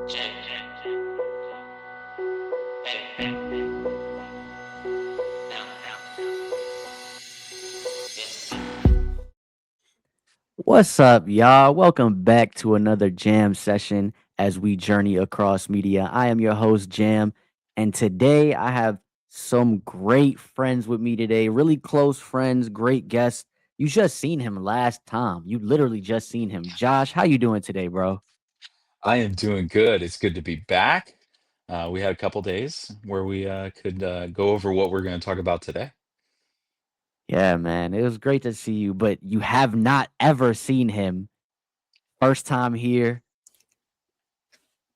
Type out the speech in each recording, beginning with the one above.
Check, check, check. Hey, hey, now, yes. What's up, y'all? Welcome back to another jam session as we journey across media. I am your host, Jam, and today I have some great friends with me today, really close friends, great guests. You just seen him last time. You literally just seen him. Josh, how you doing today, bro? I am doing good. It's good to be back. We had a couple days where we could go over what we're going to talk about today. Yeah, man. It was great to see you, but you have not ever seen him. First time here.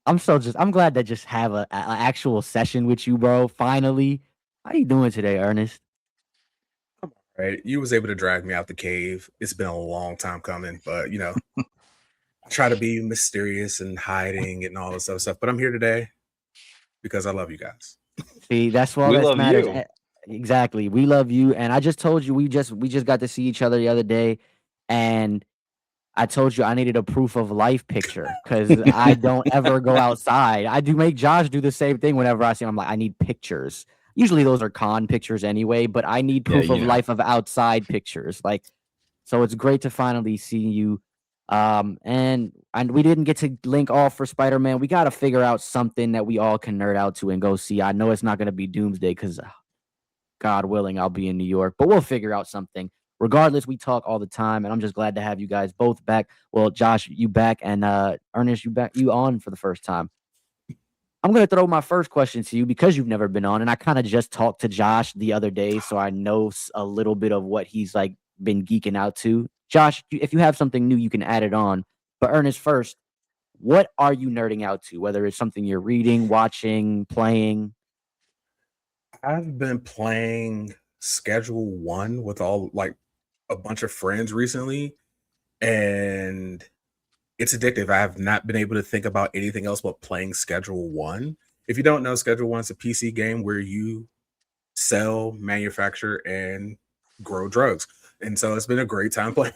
I'm glad to just have a actual session with you, bro. Finally. How you doing today, Ernest? Right, you was able to drag me out the cave. It's been a long time coming, but I try to be mysterious and hiding and all this other stuff. But I'm here today because I love you guys. See, that's all We that love matters. you. Exactly. We love you. And I just told you we just got to see each other the other day. And I told you I needed a proof of life picture because I don't ever go outside. I do make Josh do the same thing whenever I see him. I'm like, I need pictures. Usually those are con pictures anyway, but I need Yeah, proof of life of outside pictures. Like, so it's great to finally see you. And we didn't get to link all for Spider-Man. We got to figure out something that we all can nerd out to and go see. I know it's not going to be Doomsday because God willing, I'll be in New York, but we'll figure out something. Regardless, we talk all the time, and I'm just glad to have you guys both back. Well, Josh, you back, and Ernest, you on for the first time. I'm gonna throw my first question to you because you've never been on, and I kind of just talked to Josh the other day, so I know a little bit of what he's like been geeking out to. Josh, if you have something new, you can add it on. But Ernest, first, what are you nerding out to? Whether it's something you're reading, watching, playing. I've been playing Schedule One with all like a bunch of friends recently, and it's addictive. I have not been able to think about anything else but playing Schedule One. If you don't know, Schedule One is a PC game where you sell, manufacture, and grow drugs. And so it's been a great time playing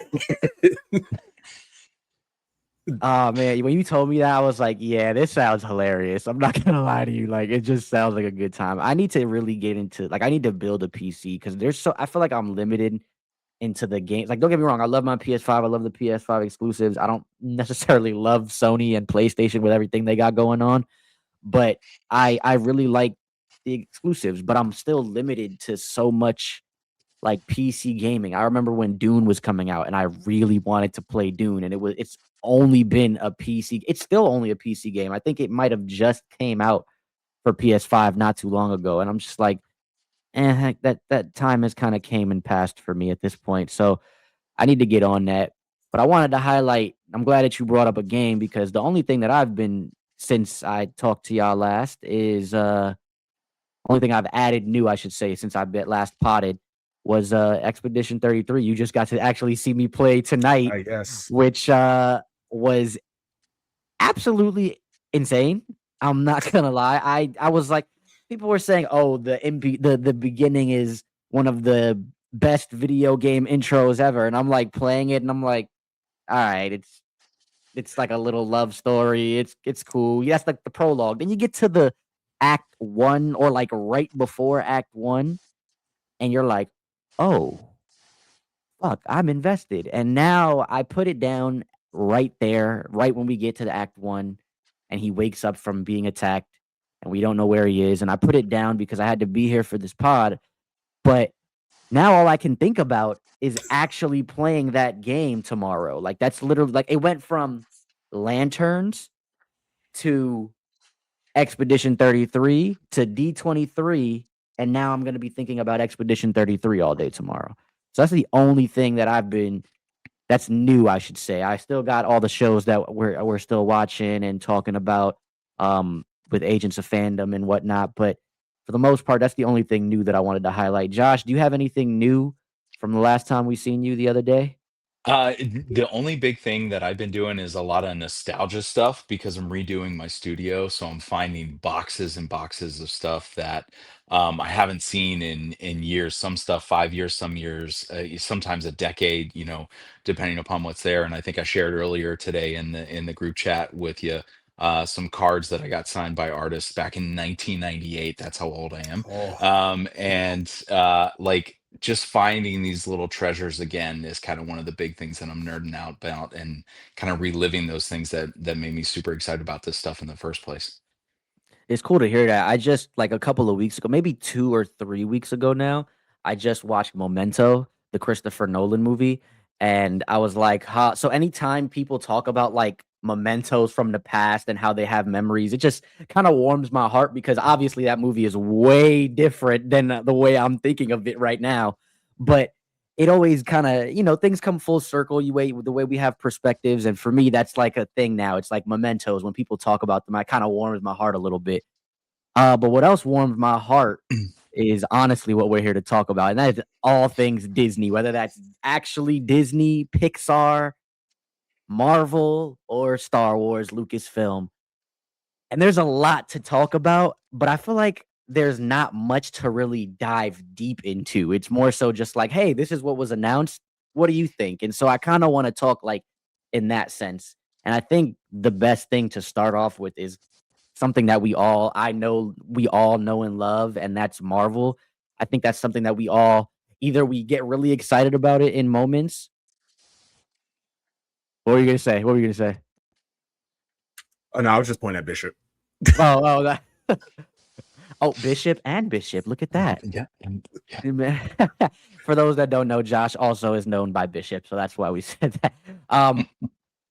it. Oh man, when you told me that, I was like, yeah, this sounds hilarious. I'm not gonna lie to you. Like, it just sounds like a good time. I need to really get into I need to build a PC because I feel like I'm limited into the games. Like, don't get me wrong, I love my PS5. I love the PS5 exclusives. I don't necessarily love Sony and PlayStation with everything they got going on, but I really like the exclusives, but I'm still limited to so much like PC gaming. I remember when Dune was coming out and I really wanted to play Dune and it's only been a PC. It's still only a PC game. I think it might have just came out for PS5 not too long ago and I'm just like, heck, that time has kind of came and passed for me at this point. So I need to get on that. But I wanted to highlight, I'm glad that you brought up a game because the only thing that I've been since I talked to y'all last is only thing I've added new, I should say, since I bet last potted was Expedition 33. You just got to actually see me play tonight, Yes. which was absolutely insane. I'm not gonna lie. I was like, people were saying, "Oh, the beginning is one of the best video game intros ever," and I'm like playing it, and I'm like, "All right, it's like a little love story. It's cool. Yeah, that's like the prologue. Then you get to the act one or like right before act one, and you're like, oh fuck, I'm invested. And now I put it down right there, right when we get to the act one, and he wakes up from being attacked, and we don't know where he is. And I put it down because I had to be here for this pod. But now all I can think about is actually playing that game tomorrow. Like that's literally like it went from lanterns to Expedition 33 to D23, and now I'm going to be thinking about Expedition 33 all day tomorrow. So that's the only thing that I've been that's new, I should say. I still got all the shows that we're still watching and talking about with Agents of Fandom and whatnot, but for the most part, that's the only thing new that I wanted to highlight. Josh, do you have anything new from the last time we seen you the other day? The only big thing that I've been doing is a lot of nostalgia stuff because I'm redoing my studio. So I'm finding boxes and boxes of stuff that I haven't seen in years. Some stuff 5 years, some years, sometimes a decade. Depending upon what's there. And I think I shared earlier today in the group chat with you. some cards that I got signed by artists back in 1998. That's how old I am. Oh, And like just finding these little treasures again is kind of one of the big things that I'm nerding out about, and kind of reliving those things that made me super excited about this stuff in the first place. It's cool to hear that. I just like a couple of weeks ago, maybe 2 or 3 weeks ago now, I just watched Memento, the Christopher Nolan movie, and I was like, huh. So anytime people talk about like mementos from the past and how they have memories, it just kind of warms my heart because obviously that movie is way different than the way I'm thinking of it right now. But it always kind of, things come full circle. You wait the way we have perspectives. And for me, that's like a thing now. It's like mementos. When people talk about them, I kind of warms my heart a little bit. But what else warms my heart is honestly what we're here to talk about. And that is all things Disney, whether that's actually Disney, Pixar, Marvel, or Star Wars, Lucasfilm. And there's a lot to talk about, but I feel like there's not much to really dive deep into. It's more so just like, hey, this is what was announced. What do you think? And so I kind of want to talk like in that sense. And I think the best thing to start off with is something that I know we all know and love, and that's Marvel. I think that's something that we all either we get really excited about it in moments. What were you gonna say? What were you gonna say? oh no, I was just pointing at Bishop. Oh, that. Oh, Bishop and Bishop. Look at that. Yeah, yeah. For those that don't know, Josh also is known by Bishop, so that's why we said that.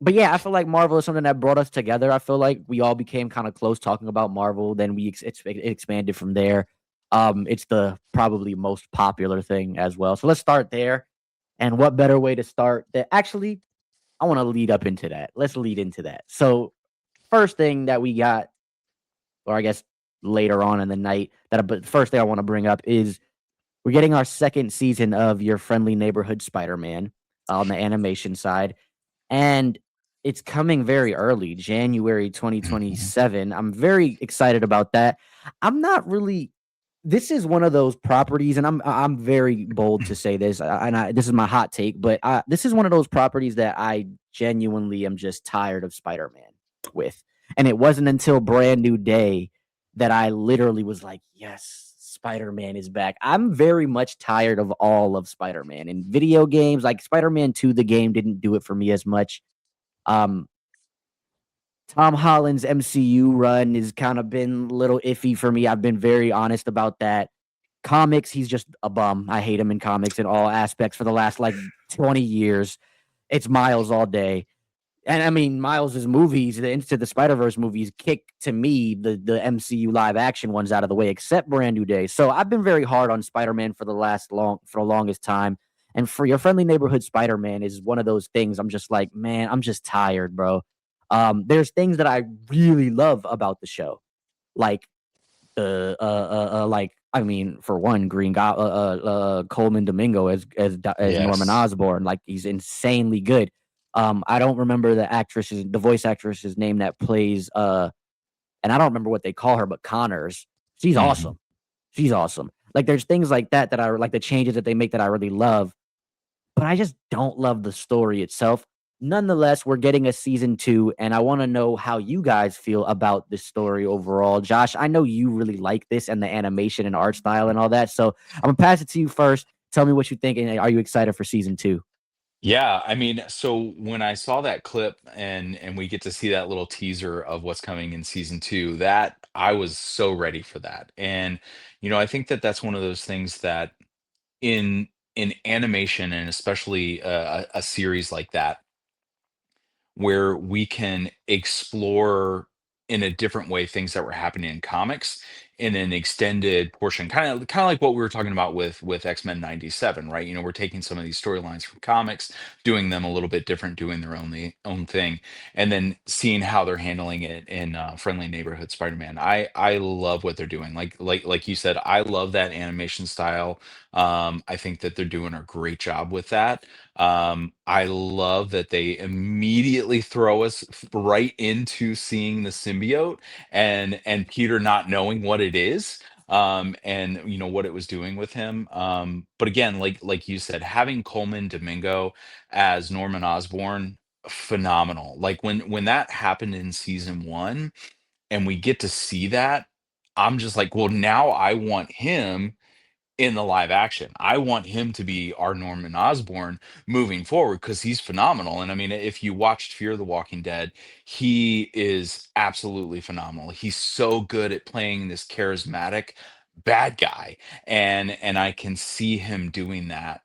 But yeah, I feel like Marvel is something that brought us together. I feel like we all became kind of close talking about Marvel. Then it expanded from there. It's the probably most popular thing as well. So let's start there. And what better way to start that? Actually, I want to lead up into that. Let's lead into that. So first thing that we got, or I guess later on in the night, but first thing I want to bring up is we're getting our second season of Your Friendly Neighborhood Spider-Man on the animation side. And it's coming very early, January Mhm. 2027. I'm very excited about that. I'm not really this is one of those properties, and I'm very bold to say this, this is my hot take, but this is one of those properties that I genuinely am just tired of Spider-Man with. And it wasn't until Brand New Day that I literally was like, yes, Spider-Man is back. I'm very much tired of all of Spider-Man in video games. Like Spider-Man 2, the game didn't do it for me as much. Um, Tom Holland's MCU run has kind of been a little iffy for me. I've been very honest about that. Comics, he's just a bum. I hate him in comics in all aspects for the last like 20 years. It's Miles all day. And I mean, Miles's movies, the Into the Spider-Verse movies, kick to me the MCU live action ones out of the way, except Brand New Day. So I've been very hard on Spider-Man for the longest time. And for Your Friendly Neighborhood Spider-Man is one of those things. I'm just like, man, I'm just tired, bro. There's things that I really love about the show, like like I mean, for one, Coleman Domingo as Norman Yes. Osborn, like he's insanely good. I don't remember the voice actress's name that plays and I don't remember what they call her, but Connors. She's Mhm. awesome. She's awesome. Like there's things like that I like the changes that they make that I really love, but I just don't love the story itself. Nonetheless, we're getting a season 2, and I want to know how you guys feel about this story overall. Josh, I know you really like this and the animation and art style and all that, so I'm gonna pass it to you first. Tell me what you think, and are you excited for season 2? Yeah, I mean, so when I saw that clip and we get to see that little teaser of what's coming in season 2, that I was so ready for that. And I think that that's one of those things that in animation, and especially a series like that, where we can explore in a different way things that were happening in comics in an extended portion, kind of like what we were talking about with X-Men 97, right? We're taking some of these storylines from comics, doing them a little bit different, doing their own thing, and then seeing how they're handling it in Friendly Neighborhood Spider-Man. I love what they're doing. Like you said, I love that animation style. I think that they're doing a great job with that. I love that they immediately throw us right into seeing the symbiote, and Peter not knowing what it is, and what it was doing with him. But again, like you said, having Coleman Domingo as Norman Osborn. phenomenal. Like when that happened in season 1 and we get to see that, I'm just like, well, now I want him in the live action. I want him to be our Norman Osborn moving forward because he's phenomenal. And I mean, if you watched Fear the Walking Dead, he is absolutely phenomenal. He's so good at playing this charismatic bad guy, and I can see him doing that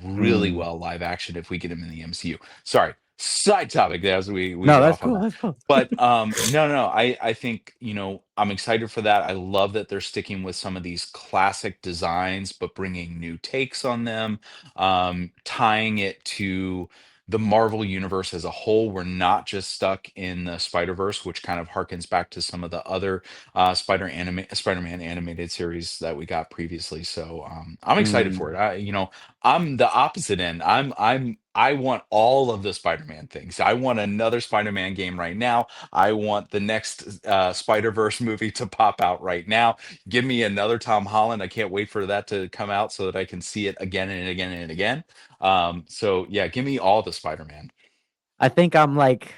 really Mm. well live action if we get him in the MCU. Sorry, side topic as we No, get that's off on cool. that. That's cool. But no, I think, I'm excited for that. I love that they're sticking with some of these classic designs, but bringing new takes on them, tying it to the Marvel universe as a whole. We're not just stuck in the Spider Verse, which kind of harkens back to some of the other Spider-Man animated series that we got previously. So I'm excited Mm. for it. I'm the opposite end. I want all of the Spider-Man things. I want another Spider-Man game right now. I want the next Spider-Verse movie to pop out right now. Give me another Tom Holland. I can't wait for that to come out so that I can see it again and again and again. So yeah, give me all the Spider-Man. I think I'm like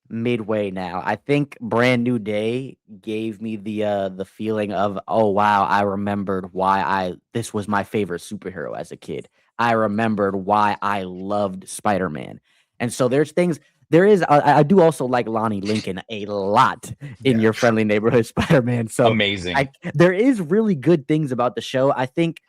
midway now. I think Brand New Day gave me the feeling of, oh wow, I remembered why this was my favorite superhero as a kid. I remembered why I loved Spider-Man. And so I do also like Lonnie Lincoln a lot in Yeah. Your Friendly Neighborhood Spider-Man. So Amazing. there is really good things about the show. I think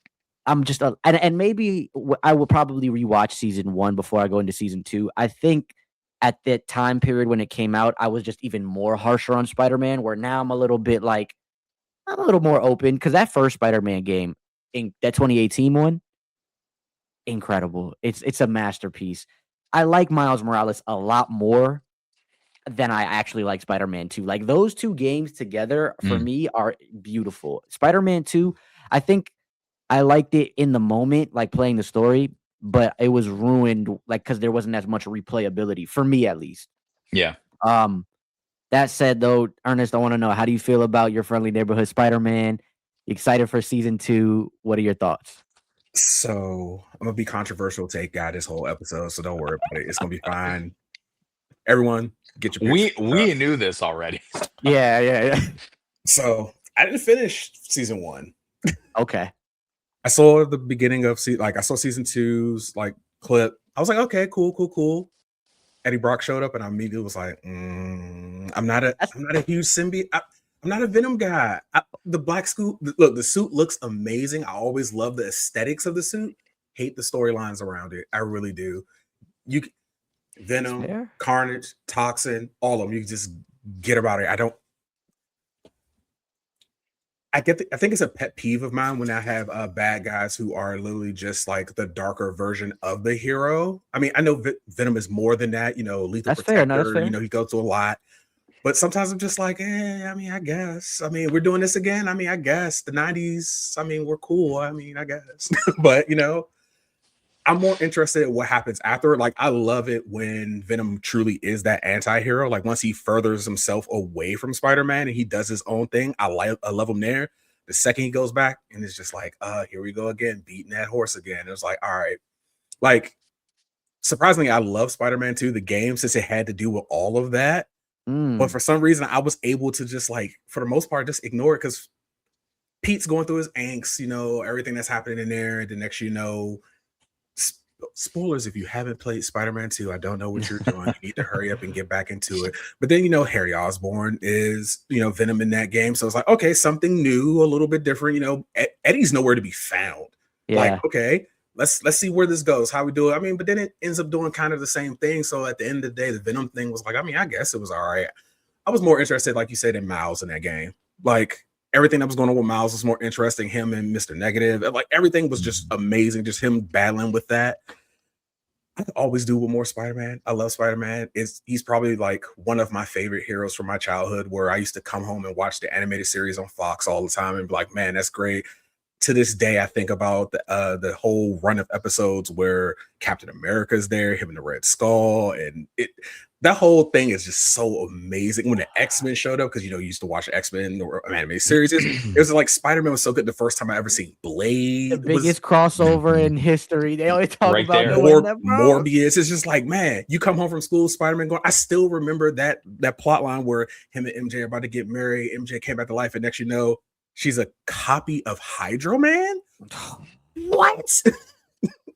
I'm just and maybe I will probably rewatch season 1 before I go into season 2. I think at that time period when it came out, I was just even more harsher on Spider-Man, where now I'm a little bit like I'm a little more open because that first Spider-Man game in that 2018 one, incredible. It's a masterpiece. I like Miles Morales a lot more than I actually like Spider-Man 2. Like those two games together for Mm, me are beautiful. Spider-Man 2, I think I liked it in the moment, like playing the story, but it was ruined like because there wasn't as much replayability for me at least. yeah. Um, that said, though, Ernest, I want to know how do you feel about Your Friendly Neighborhood Spider-Man? Excited for season 2? What are your thoughts? So I'm gonna be controversial take guy this whole episode, so don't worry about it. It's gonna be fine. Everyone, get your picks. We knew this already. Yeah, yeah, yeah. So I didn't finish season 1. Okay. I saw the beginning of I saw season 2's like clip. I was like, okay, cool, cool, cool. Eddie Brock showed up, and I immediately was like, I'm not That's a huge symbiote. I'm not a Venom guy. The black suit, look, the suit looks amazing. I always love the aesthetics of the suit. Hate the storylines around it. I really do. You Venom, fair. Carnage, Toxin, all of them. You can just get about it. I think it's a pet peeve of mine when I have bad guys who are literally just like the darker version of the hero. I mean, I know Venom is more than that, Lethal That's fair. No, that's Protector, fair. he goes through a lot. But sometimes I'm just like, I mean, I guess. I mean, we're doing this again. I mean, I guess the 90s, I mean, we're cool. I mean, I guess. But, I'm more interested in what happens after. Like, I love it when Venom truly is that anti-hero. Like, once he furthers himself away from Spider-Man and he does his own thing, I love him there. The second he goes back and it's just like, here we go again, beating that horse again. It was like, all right. Like, surprisingly, I love Spider-Man 2, the game, since it had to do with all of that. But Mm, for some reason, I was able to just like, for the most part, just ignore it because Pete's going through his angst, everything that's happening in there. And the next, spoilers, if you haven't played Spider-Man 2, I don't know what you're doing. You need to hurry up and get back into it. But then, Harry Osborn is, Venom in that game. So it's like, okay, something new, a little bit different. Eddie's nowhere to be found. Like, yeah. okay, let's see where this goes, how we do it. I mean, but then it ends up doing kind of the same thing. So at the end of the day, the Venom thing was like, I mean, I guess it was all right. I was more interested, like you said, in Miles in that game. Like, everything that was going on with Miles was more interesting. Him and Mr. Negative, like everything was just amazing. Just him battling with that. I could always do with more Spider-Man. I love Spider-Man. He's probably like one of my favorite heroes from my childhood, where I used to come home and watch the animated series on Fox all the time and be like, man, that's great. To this day, I think about the whole run of episodes where Captain America's there, him and the Red Skull, and that whole thing is just so amazing. When the X-Men showed up, because you used to watch X-Men or anime series, it was like Spider-Man was so good the first time I ever seen Blade. The biggest crossover in history. They always talk Right about there. doing that, bro. Morbius. It's just like, man, you come home from school, Spider-Man going. I still remember that plot line where him and MJ are about to get married. MJ came back to life, and next you know, she's a copy of Hydro Man. What?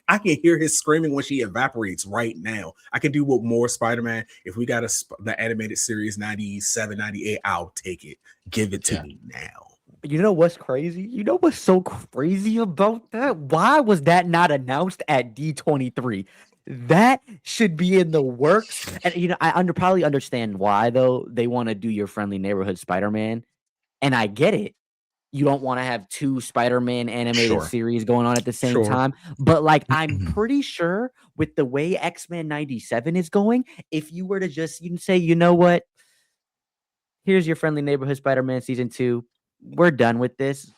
I can hear his screaming when she evaporates right now. I can do what more Spider-Man. If we got the animated series 97, 98, I'll take it. Give it to me now. You know what's crazy? You know what's so crazy about that? Why was that not announced at D23? That should be in the works. And I probably understand why though. They want to do your friendly neighborhood Spider-Man, and I get it. You don't want to have two Spider-Man animated series going on at the same time. But like, I'm pretty sure with the way X-Men 97 is going, if you were to just say, you know what? Here's your friendly neighborhood Spider-Man season 2. We're done with this.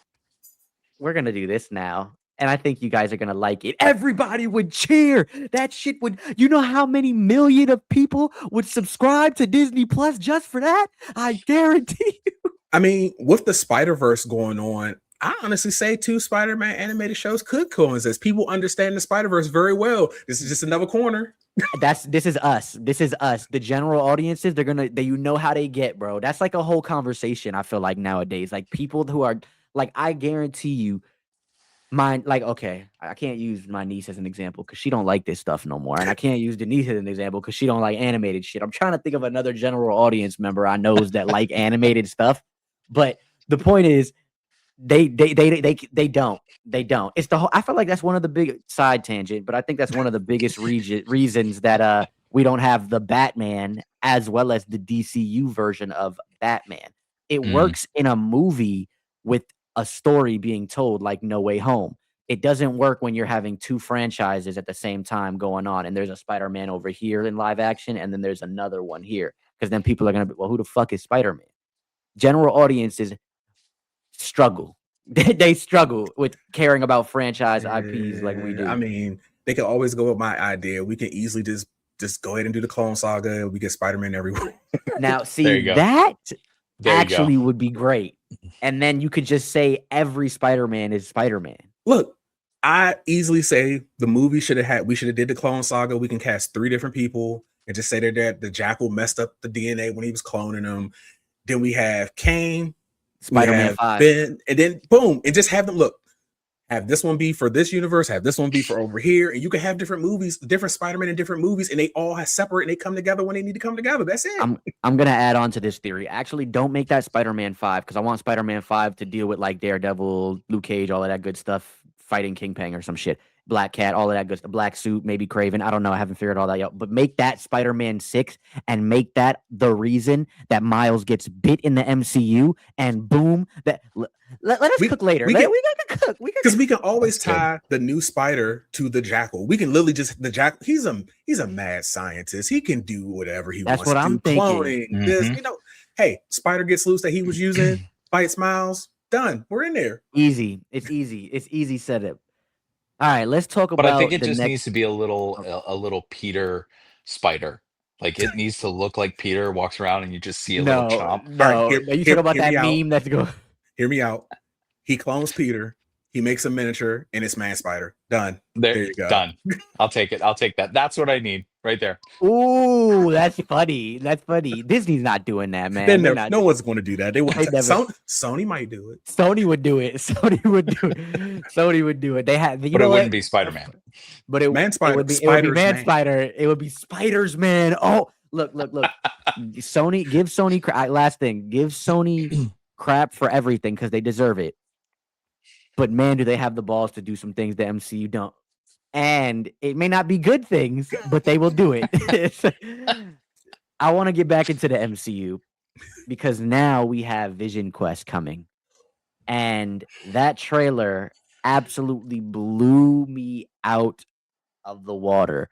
We're going to do this now. And I think you guys are going to like it. Everybody would cheer. That shit would, you know how many million of people would subscribe to Disney Plus just for that? I guarantee you. I mean, with the Spider-Verse going on, I honestly say 2 Spider-Man animated shows could coexist. People understand the Spider-Verse very well. This is just another corner. This is us. This is us. The general audiences, you know how they get, bro. That's like a whole conversation, I feel like nowadays. Like people who are like, I guarantee you, okay, I can't use my niece as an example because she don't like this stuff no more. And I can't use Denise as an example because she don't like animated shit. I'm trying to think of another general audience member I knows that like animated stuff. But the point is, they don't. It's the whole. I feel like that's one of the big side tangent, but I think that's one of the biggest reasons that we don't have the Batman as well as the DCU version of Batman. It works in a movie with a story being told, like No Way Home. It doesn't work when you're having 2 franchises at the same time going on, and there's a Spider-Man over here in live action, and then there's another one here, because then people are gonna be, well, who the fuck is Spider-Man? General audiences struggle. They struggle with caring about franchise IPs like we do. I mean, they can always go with my idea. We can easily just go ahead and do the Clone Saga. We get Spider-Man everywhere. Now, see, that actually would be great. And then you could just say every Spider-Man is Spider-Man. Look, I easily say the movie we should have did the Clone Saga. We can cast 3 different people and just say that the Jackal messed up the DNA when he was cloning them. Then we have Kane, Spider-Man 5, Ben, and then boom, and just have them have this one be for this universe, have this one be for over here, and you can have different movies, different Spider-Man in different movies, and they all have separate, and they come together when they need to come together. That's it. I'm gonna add on to this theory. Actually, don't make that Spider-Man 5 because I want Spider-Man 5 to deal with like Daredevil, Luke Cage, all of that good stuff, fighting Kingpin or some shit. Black Cat, all of that good stuff. Black Suit, maybe Craven. I don't know. I haven't figured all that out. But make that Spider-Man 6 and make that the reason that Miles gets bit in the MCU. And boom, let us cook later. We got to cook. Because we can always tie the new Spider to the Jackal. We can literally just the Jackal. He's a mad scientist. He can do whatever he wants. That's what I'm thinking. Cloning, this, hey, Spider gets loose that he was using, bites Miles. Done. We're in there. Easy. It's easy. It's easy setup. All right, let's talk about. But I think it just needs to be a little Peter Spider. Like it needs to look like Peter walks around and you just see a little chomp. No, you talk about that meme that's going. Hear me out. He clones Peter. He makes a miniature, and it's Man Spider. Done. There you go. Done. I'll take it. I'll take that. That's what I need right there. Ooh, that's funny. That's funny. Disney's not doing that, man. No one's going to do that. Sony might do it. Sony would do it. Sony would do it. They had, but it wouldn't be Spider-Man. But it would be Man Spider. It would be Spider's Man. Oh, look. Sony, give Sony last thing. Give Sony crap for everything because they deserve it. But man, do they have the balls to do some things the MCU don't. And it may not be good things, but they will do it. I want to get back into the MCU because now we have VisionQuest coming. And that trailer absolutely blew me out of the water.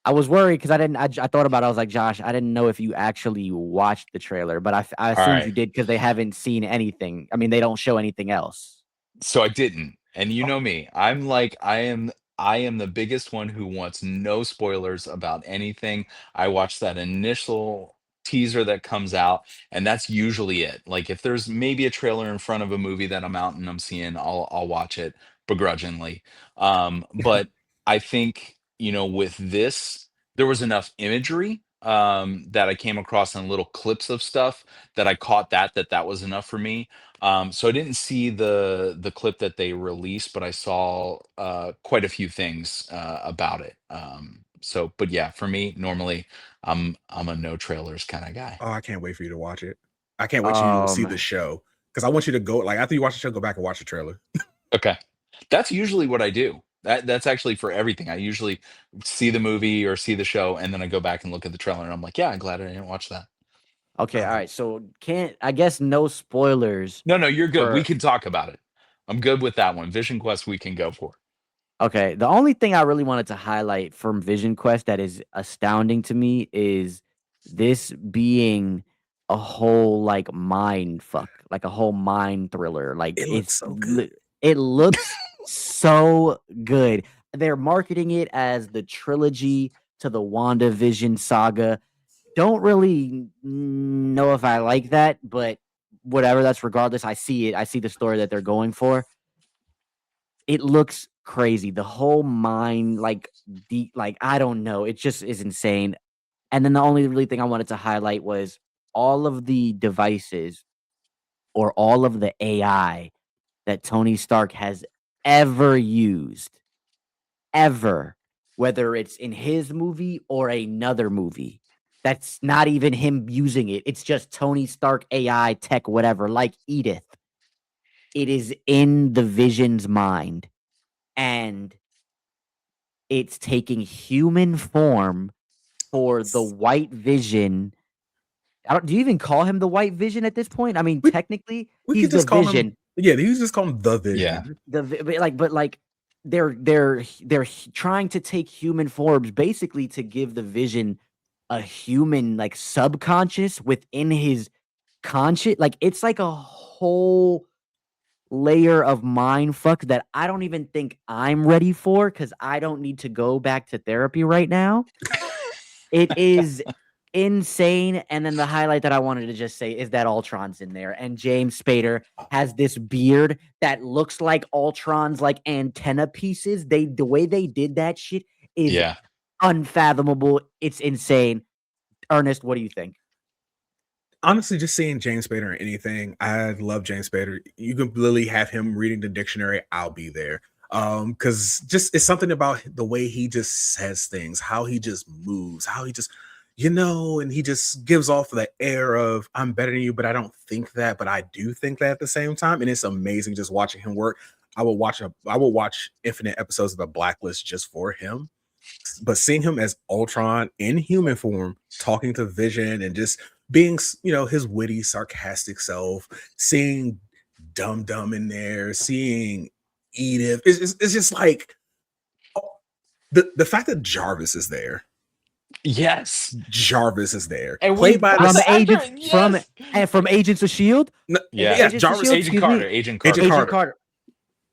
I was worried because I thought about it. I was like, Josh, I didn't know if you actually watched the trailer, but I assumed you did because they haven't seen anything. I mean, they don't show anything else. So I didn't. And you know me, I am I am the biggest one who wants no spoilers about anything. I watch that initial teaser that comes out, and that's usually it. Like if there's maybe a trailer in front of a movie that I'm out and I'm seeing, I'll watch it begrudgingly. But I think, with this, there was enough imagery that I came across in little clips of stuff that I caught that was enough for me. So I didn't see the clip that they released, but I saw quite a few things about it. But yeah, for me, normally I'm a no trailers kind of guy. Oh, I can't wait for you to watch it. I can't wait till you see Um, the show because I want you to go like after you watch the show, go back and watch the trailer. Okay, that's usually what I do. That's actually for everything. I usually see the movie or see the show, and then I go back and look at the trailer, and I'm like, yeah, I'm glad I didn't watch that. okay, all Um, right. So I guess no spoilers No, you're good. We for. can talk about it. I'm good with that one. Vision Quest, we can go for. Okay, the only thing I really wanted to highlight from Vision Quest that is astounding to me is this being a whole like mind fuck, like a whole mind thriller. Like it looks so good. it looks so good. They're marketing it as the trilogy to the WandaVision saga. Don't really know if I like that, but whatever. That's regardless. I see it. I see the story that they're going for. It looks crazy. The whole mind, like deep, like I don't know. It just is insane. And then the only really thing I wanted to highlight was all of the devices or all of the AI that Tony Stark has ever used, ever, whether it's in his movie or another movie. That's not even him using it. It's just Tony Stark AI tech, whatever, like Edith. It is in the Vision's mind. And it's taking human form for the White Vision. Do you even call him the White Vision at this point? I mean, We, technically, we he's could the just call him. Vision. Yeah, he was just call him the Yeah. Vision. But they're trying to take human forms basically to give the Vision a human like subconscious within his conscious. Like it's like a whole layer of mind fuck that I don't even think I'm ready for because I don't need to go back to therapy right now. It is insane. And then the highlight that I wanted to just say is that Ultron's in there, and James Spader has this beard that looks like Ultron's like antenna pieces. The way they did that shit is Yeah. unfathomable. It's insane. Ernest, what do you think? Honestly, just seeing James Spader in anything, I love James Spader. You can literally have him reading the dictionary. I'll be there. Because just it's something about the way he just says things, how he just moves, how he just, and he just gives off the air of I'm better than you, but I don't think that, but I do think that at the same time. And it's amazing just watching him work. I will watch infinite episodes of The Blacklist just for him. But seeing him as Ultron in human form, talking to Vision and just being, his witty, sarcastic self, seeing Dum Dum in there, seeing Edith, it's just like the fact that Jarvis is there. Yes. Jarvis is there. And Played by from the agents yes. from Agents of Shield. Yeah. Agents of Jarvis, Shield, Agent excuse Carter. me. Agent Carter. Agent Carter.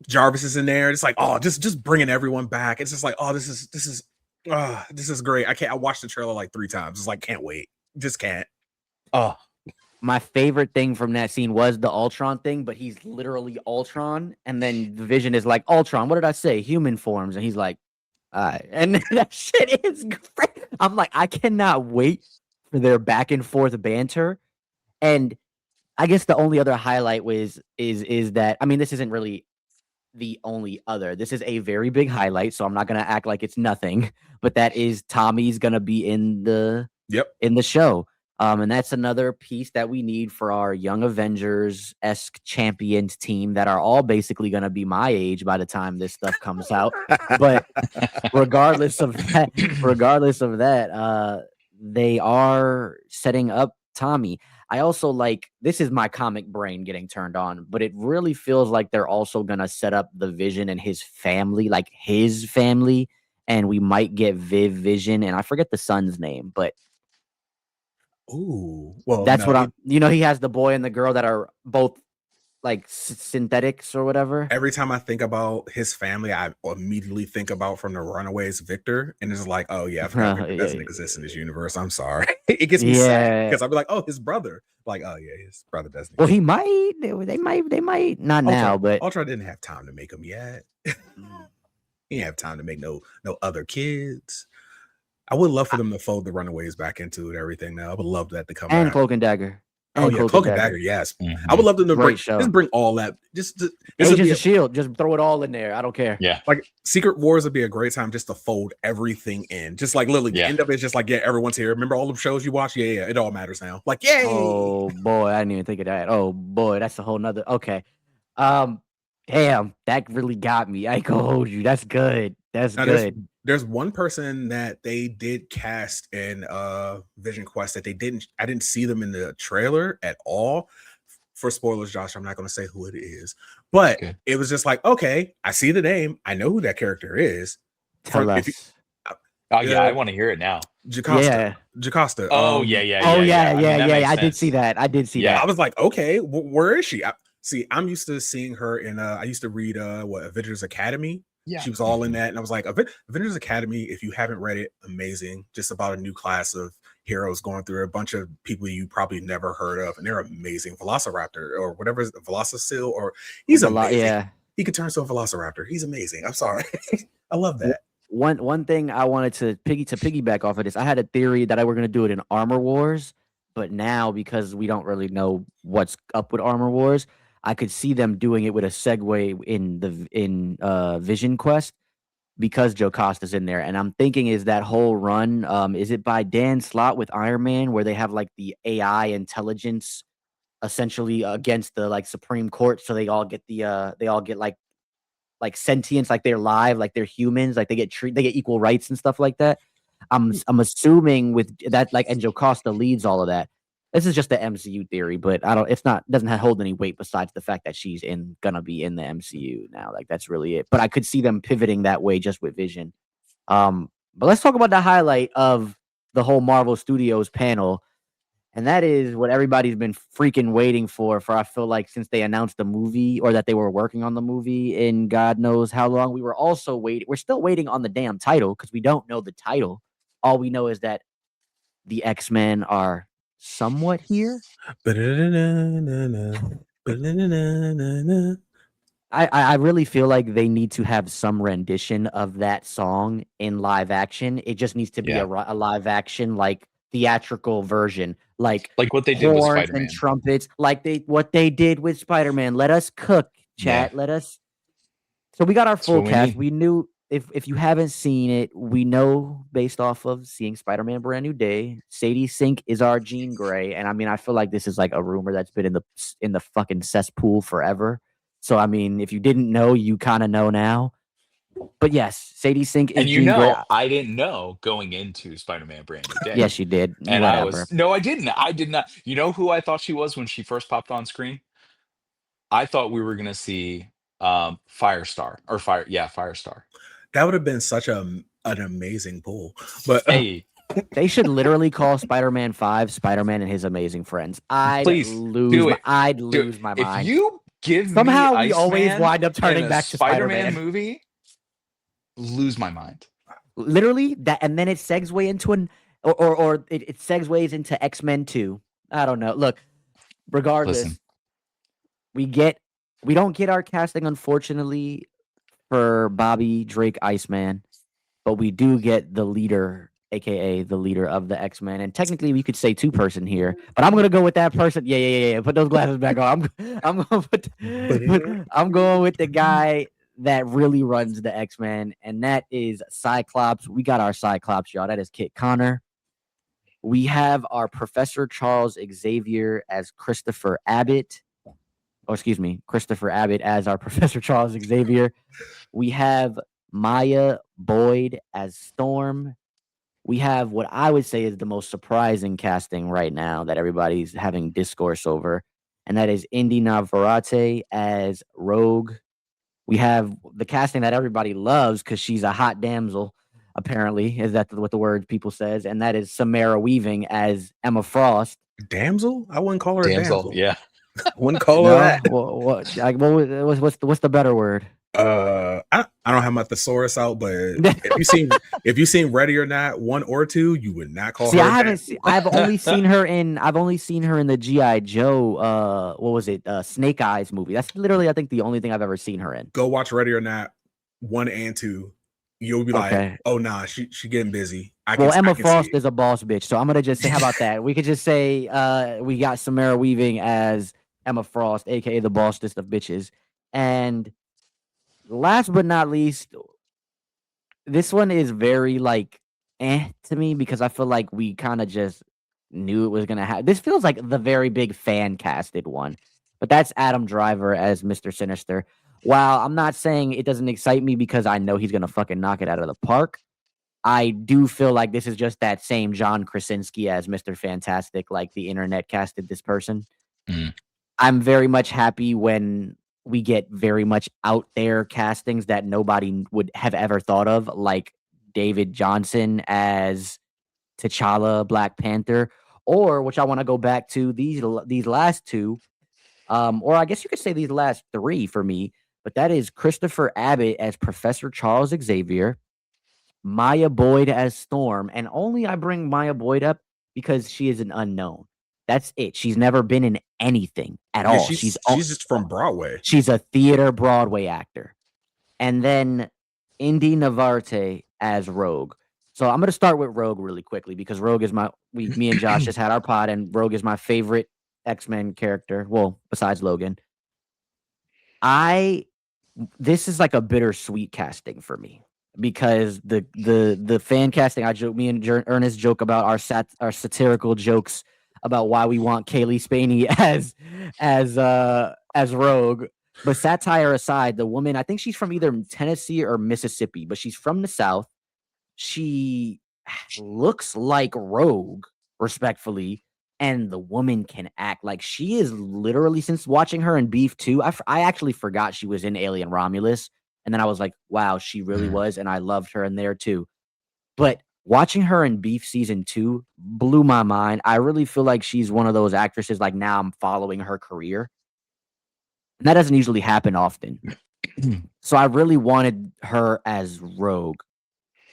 Jarvis is in there. It's like, oh, just bringing everyone back. It's just like, oh, this is great. I watched the trailer like 3 times. It's like, can't wait. Just can't. Oh, My favorite thing from that scene was the Ultron thing, but he's literally Ultron, and then the Vision is like, Ultron, what did I say? Human forms, and he's like, all right. And that shit is great. I'm like, I cannot wait for their back and forth banter. And I guess the only other highlight is that, I mean, this isn't really the only other. This is a very big highlight, so I'm not gonna act like it's nothing. But that is Tommy's gonna be in the show. And that's another piece that we need for our Young Avengers-esque champions team that are all basically gonna be my age by the time this stuff comes out. But regardless of that, they are setting up Tommy. I also like, this is my comic brain getting turned on, but it really feels like they're also going to set up the Vision and his family, like his family, and we might get Vision, and I forget the son's name, but ooh, well, that's no, what he has the boy and the girl that are both like synthetics or whatever. Every time I think about his family, I immediately think about from the Runaways Victor, and it's like, oh yeah, I forgot Victor doesn't exist in this universe. I'm sorry. It gets me sad because I'll be like, oh, his brother. Like, oh yeah, his brother doesn't. Well, he might. They might not now, but Ultra didn't have time to make him yet. He didn't have time to make no other kids. I would love for them to fold the Runaways back into it, everything now. I would love that to come and back. Cloak and Dagger. Oh yeah, Cloak and Dagger, yes. I would love them to bring all that. Just Agents of Shield, just throw it all in there. I don't care. Yeah, like Secret Wars would be a great time just to fold everything in. Just like literally, the end of it is just like, yeah, everyone's here. Remember all the shows you watch? Yeah, it all matters now. Like, yay! Oh boy, I didn't even think of that. Oh boy, that's a whole nother. Okay, damn, that really got me. I can hold you. That's good. That's good. There's one person that they did cast in VisionQuest that I didn't see them in the trailer at all. For spoilers, Josh, I'm not going to say who it is, but it was just like, okay, I see the name, I know who that character is. Tell us. I want to hear it now. Jocasta. Oh yeah. I did see that. that. I was like, okay, where is she? I'm used to seeing her in. I used to read Avengers Academy. Yeah, she was all in that, and I was like, Avengers Academy. If you haven't read it, amazing. Just about a new class of heroes going through a bunch of people you probably never heard of, and they're amazing. Velociraptor or whatever, Velocicil, or he's amazing. Yeah, he could turn to a Velociraptor. He's amazing. I'm sorry, I love that. One thing I wanted to piggyback off of this, I had a theory that I were going to do it in Armor Wars, but now because we don't really know what's up with Armor Wars, I could see them doing it with a segue in VisionQuest because Jocasta's in there, and I'm thinking is that whole run, is it by Dan Slott with Iron Man where they have like the AI intelligence essentially against the like Supreme Court, so they all get like sentience, like they're live, like they're humans, like they get equal rights and stuff like that. I'm assuming with that, like, and Jocasta leads all of that. This is just the MCU theory, but doesn't hold any weight besides the fact that she's gonna be in the MCU now. Like that's really it. But I could see them pivoting that way just with Vision. But let's talk about the highlight of the whole Marvel Studios panel. And that is what everybody's been freaking waiting for I feel like since they announced the movie or that they were working on the movie in God knows how long. We were also waiting. We're still waiting on the damn title because we don't know the title. All we know is that the X-Men are somewhat here. I really feel like they need to have some rendition of that song in live action. It just needs to be a live action, like theatrical version, like what they did with Spider-Man and trumpets, what they did with Spider-Man. Let us cook, chat. Let us. So we got our full cast. We knew if you haven't seen it, we know based off of seeing Spider-Man Brand New Day, Sadie Sink is our Jean Grey, and I mean I feel like this is like a rumor that's been in the fucking cesspool forever. So I mean, if you didn't know, you kind of know now. But yes, Sadie Sink is Jean Grey. I didn't know going into Spider-Man Brand New Day. Yes, you did. And I didn't. I did not. You know who I thought she was when she first popped on screen? I thought we were gonna see Firestar. That would have been such an amazing pull. But hey, they should literally call Spider-Man 5 Spider-Man and His Amazing Friends. I'd lose my mind. If you give somehow me we always wind up turning back to Spider-Man movie, lose my mind. Literally that, and then it segues into it segues into X-Men 2. I don't know. Look, regardless, we don't get our casting, unfortunately, for Bobby Drake Iceman, but we do get the leader, aka the leader of the X-Men, and technically we could say two-person here, but I'm gonna go with that person. Yeah. Put those glasses back on. I'm going with the guy that really runs the X-Men, and that is Cyclops. We got our Cyclops, y'all. That is Kit Connor. We have our Professor Charles Xavier as Christopher Abbott. Christopher Abbott as our Professor Charles Xavier. We have Maya Boyd as Storm. We have what I would say is the most surprising casting right now that everybody's having discourse over, and that is Indy Navarrete as Rogue. We have the casting that everybody loves because she's a hot damsel, apparently. Is that what the word people says? And that is Samara Weaving as Emma Frost. Damsel? I wouldn't call her a damsel. Yeah. Wouldn't call her No, that. what's the better word? I don't have my thesaurus out, but if you seen Ready or Not 1 or 2, you would not call See, her I haven't that. seen. I've only seen her in the GI Joe. What was it? Snake Eyes movie. That's literally, I think, the only thing I've ever seen her in. Go watch Ready or Not 1 and 2. You'll be like, Okay. oh nah, she getting busy. Well, I Emma can see Frost it. is a boss bitch, so I'm gonna just say, how about that? We could just say we got Samara Weaving as Emma Frost, aka the bossest of bitches. And last but not least, this one is very like to me because I feel like we kind of just knew it was gonna happen. This feels like the very big fan casted one, but that's Adam Driver as Mr. Sinister. While I'm not saying it doesn't excite me because I know he's gonna fucking knock it out of the park, I do feel like this is just that same John Krasinski as Mr. Fantastic, like the internet casted this person. Mm. I'm very much happy when we get very much out there castings that nobody would have ever thought of, like David Johnson as T'Challa, Black Panther, or which I want to go back to these last two, or I guess you could say these last three for me, but that is Christopher Abbott as Professor Charles Xavier, Maya Boyd as Storm, and only I bring Maya Boyd up because she is an unknown. That's it. She's never been in anything at Yeah, all. she's just from Broadway. She's a theater Broadway actor. And then Indy Navarrete as Rogue. So I'm gonna start with Rogue really quickly because Rogue is me and Josh just had our pod, and Rogue is my favorite X-Men character. Well, besides Logan. This is like a bittersweet casting for me because the fan casting, me and Ernest joke about our satirical jokes about why we want Kaylee Spaney as Rogue. But satire aside, the woman, I think she's from either Tennessee or Mississippi, but she's from the South. She looks like Rogue, respectfully, and the woman can act. Like, she is literally, since watching her in Beef 2, I actually forgot she was in Alien Romulus, and then I was like, wow, she really was, and I loved her in there too. But watching her in Beef season 2 blew my mind. I really feel like she's one of those actresses, like, now I'm following her career. And that doesn't usually happen often. So I really wanted her as Rogue.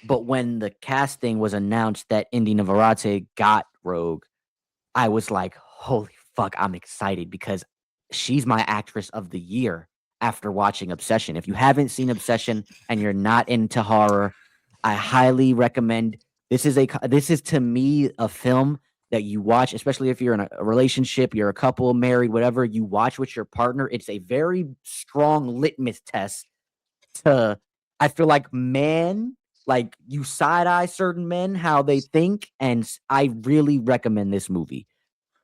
But when the casting was announced that Indy Navarrete got Rogue, I was like, holy fuck, I'm excited because she's my actress of the year after watching Obsession. If you haven't seen Obsession and you're not into horror, I highly recommend. This is to me a film that you watch, especially if you're in a relationship, you're a couple, married, whatever, you watch with your partner. It's a very strong litmus test to, I feel like you side eye certain men, how they think. And I really recommend this movie.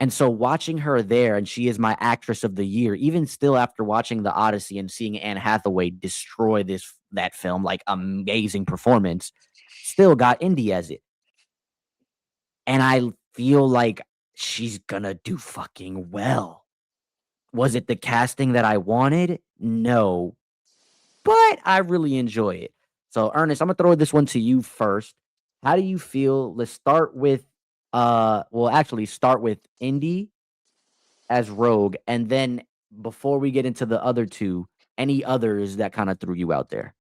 And so watching her there, and she is my actress of the year, even still after watching The Odyssey and seeing Anne Hathaway destroy that film, like amazing performance, still got Indy as it. And I feel like she's gonna do fucking well. Was it the casting that I wanted? No. But I really enjoy it. So Ernest, I'm gonna throw this one to you first. How do you feel? Let's start with start with Indy as Rogue, and then before we get into the other two, any others that kind of threw you out there?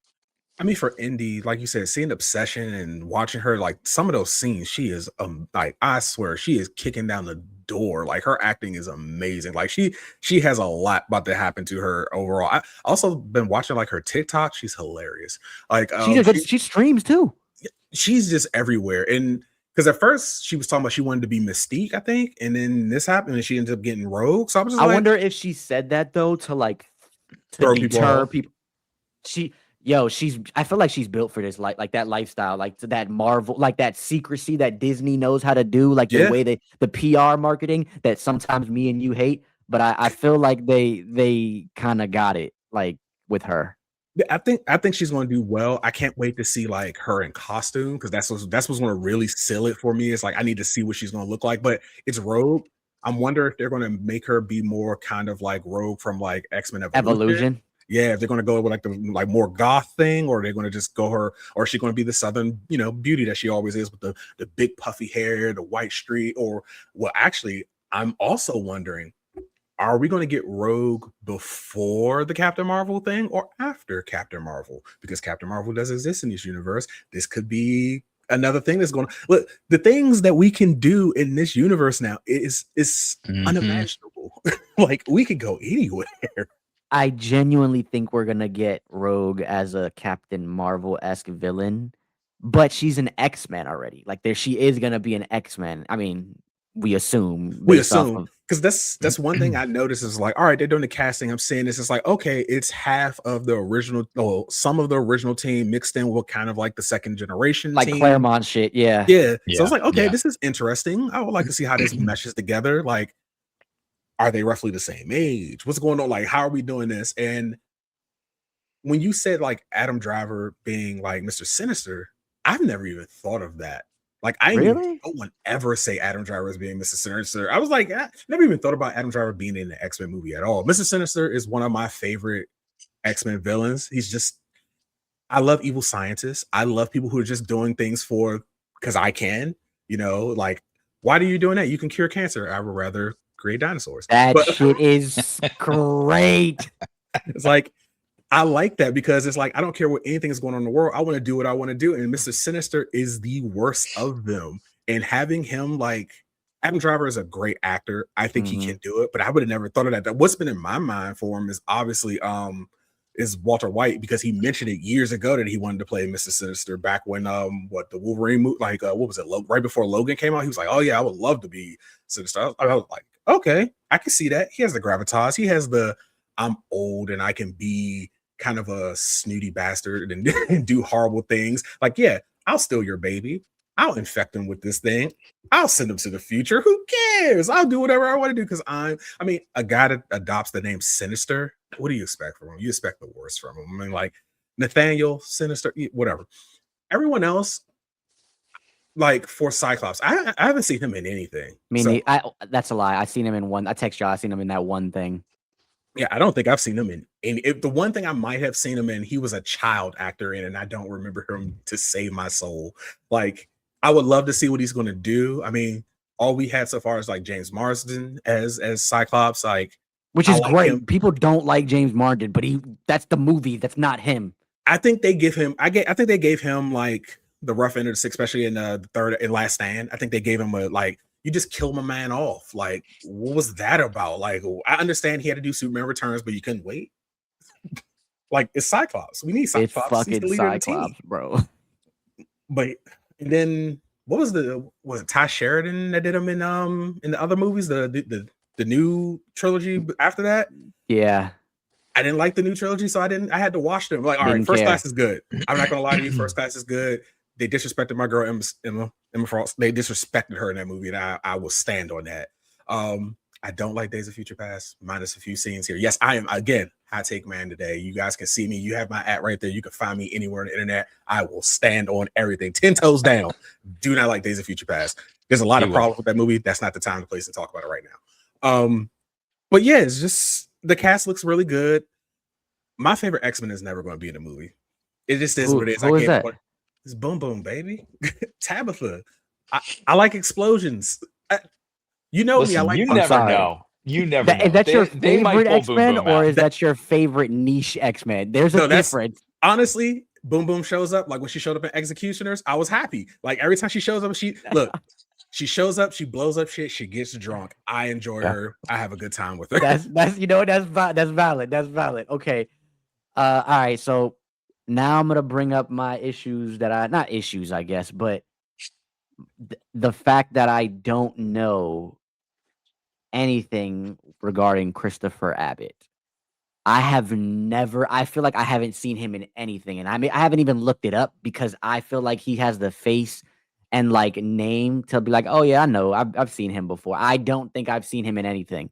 I mean, for Indy, like you said, seeing Obsession and watching her, like some of those scenes, she is like, I swear, she is kicking down the door. Like, her acting is amazing. Like, she has a lot about to happen to her overall. I also been watching like her TikTok. She's hilarious. Like, She streams too. she's just everywhere. And because at first she was talking about she wanted to be Mystique, I think, and then this happened and she ended up getting Rogue. So I was just I like, wonder if she said that though to throw people deter off. people. I feel like she's built for this, like that lifestyle, like to that Marvel, like that secrecy that Disney knows how to do, like the Yeah. way the PR marketing that sometimes me and you hate, but I feel like they kind of got it like with her. Yeah, I think she's going to do well. I can't wait to see like her in costume because that's what's going to really seal it for me. It's like I need to see what she's going to look like. But it's Rogue. I'm wondering if they're going to make her be more kind of like Rogue from like X-Men Evolution. Yeah, if they're going to go with like the more goth thing, or they're going to just go her, or is she going to be the Southern beauty that she always is with the big puffy hair, the white streak, or well, actually, I'm also wondering are we going to get Rogue before the Captain Marvel thing or after Captain Marvel? Because Captain Marvel does exist in this universe. This could be another thing that's going to look. The things that we can do in this universe now is unimaginable. Like we could go anywhere. I genuinely think we're gonna get Rogue as a Captain Marvel-esque villain, but she's an X-Men already. Like she is gonna be an X-Men. I mean, we assume We based off assume of because that's one thing I noticed is like, all right, they're doing the casting. I'm seeing this. It's like, okay, it's half of the original, some of the original team mixed in with kind of like the second generation like team. Claremont shit. Yeah. Yeah. So I Yeah, was like, okay, yeah. this is interesting. I would like to see how this meshes together. Like, are they roughly the same age? What's going on? Like, how are we doing this? And when you said like Adam Driver being like Mr. Sinister, I've never even thought of that. Like, I ain't even Really? no one ever say Adam Driver as being Mr. Sinister. I was like, I never even thought about Adam Driver being in the X-Men movie at all. Mr. Sinister is one of my favorite X-Men villains. He's just, I love evil scientists. I love people who are just doing things for because I can, like, why are you doing that? You can cure cancer. I would rather create dinosaurs. That But shit is great. it's like, I like that because it's like I don't care what anything is going on in the world. I want to do what I want to do, and Mr. Sinister is the worst of them. And having him like Adam Driver is a great actor. I think he can do it, but I would have never thought of that. What's been in my mind for him is obviously is Walter White because he mentioned it years ago that he wanted to play Mr. Sinister back when the Wolverine movie, like what was it, right before Logan came out. He was like, oh yeah, I would love to be Sinister. I was like, okay, I can see that. He has the gravitas. He has the I'm old and I can be kind of a snooty bastard and do horrible things. Like, yeah, I'll steal your baby. I'll infect him with this thing. I'll send him to the future. Who cares? I'll do whatever I want to do because a guy that adopts the name Sinister, what do you expect from him? You expect the worst from him. I mean, like Nathaniel, Sinister, whatever. Everyone else, like for Cyclops, I haven't seen him in anything. That's a lie. I seen him in one. I text y'all. I seen him in that one thing. Yeah, I don't think I've seen him in any. If the one thing I might have seen him in, he was a child actor in, and I don't remember him to save my soul. Like, I would love to see what he's going to do. I mean, all we had so far is like James Marsden as Cyclops, like which is great. People don't like James Marsden, but that's the movie. That's not him. I think they give him. I think they gave him like the rough end of the stick, especially in the third and Last Stand. I think they gave him a like. You just killed my man off. Like, what was that about? Like, I understand he had to do Superman Returns, but you couldn't wait. Like, it's Cyclops. We need Cyclops. It's fucking Cyclops, bro. But and then was it Ty Sheridan that did him in the other movies, the new trilogy after that? Yeah. I didn't like the new trilogy, so I had to watch them. Like, all right, First Class is good. I'm not gonna lie to you, First Class is good. They disrespected my girl Emma Frost. They disrespected her in that movie, and I will stand on that. I don't like Days of Future Past, minus a few scenes here. Yes, I am again hot take man today. You guys can see me. You have my @ right there. You can find me anywhere on the internet. I will stand on everything, 10 toes down. Do not like Days of Future Past. There's a lot of problems with that movie. That's not the time, the place to talk about it right now. But yeah, it's just the cast looks really good. My favorite X-Men is never going to be in the movie. It just is what it is. Who is that? It's Boom Boom, baby. Tabitha. I like explosions. You know Listen, me. I like. You never know. You never know. Is that your favorite X-Men or is that that your favorite niche X-Men? There's a difference. Honestly, Boom Boom shows up. Like when she showed up in Executioners, I was happy. Like every time she shows up, she shows up, she blows up shit, she gets drunk. I enjoy her. I have a good time with her. That's valid. That's valid. Okay. All right. So now I'm gonna bring up my issues not issues, I guess, but the fact that I don't know anything regarding Christopher Abbott. I feel like I haven't seen him in anything, and I haven't even looked it up because I feel like he has the face and like name to be like, oh yeah, I know, I've seen him before. I don't think I've seen him in anything,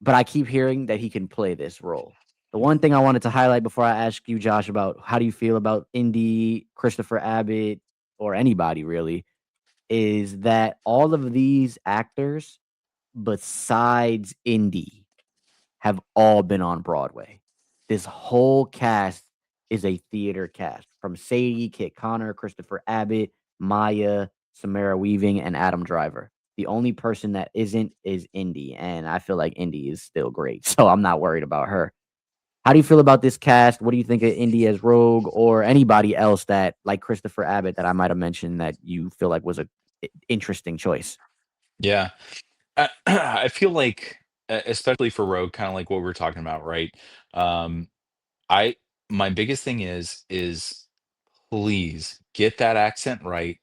but I keep hearing that he can play this role. The one thing I wanted to highlight before I ask you, Josh, about how do you feel about Indy, Christopher Abbott, or anybody really, is that all of these actors, besides Indy, have all been on Broadway. This whole cast is a theater cast from Sadie, Kit Connor, Christopher Abbott, Maya, Samara Weaving, and Adam Driver. The only person that isn't is Indy, and I feel like Indy is still great, so I'm not worried about her. How do you feel about this cast? What do you think of Indy as Rogue or anybody else that, like Christopher Abbott, that I might have mentioned that you feel like was a interesting choice? Yeah. I feel like, especially for Rogue, kind of like what we are talking about, right? Um, I my biggest thing is please get that accent right.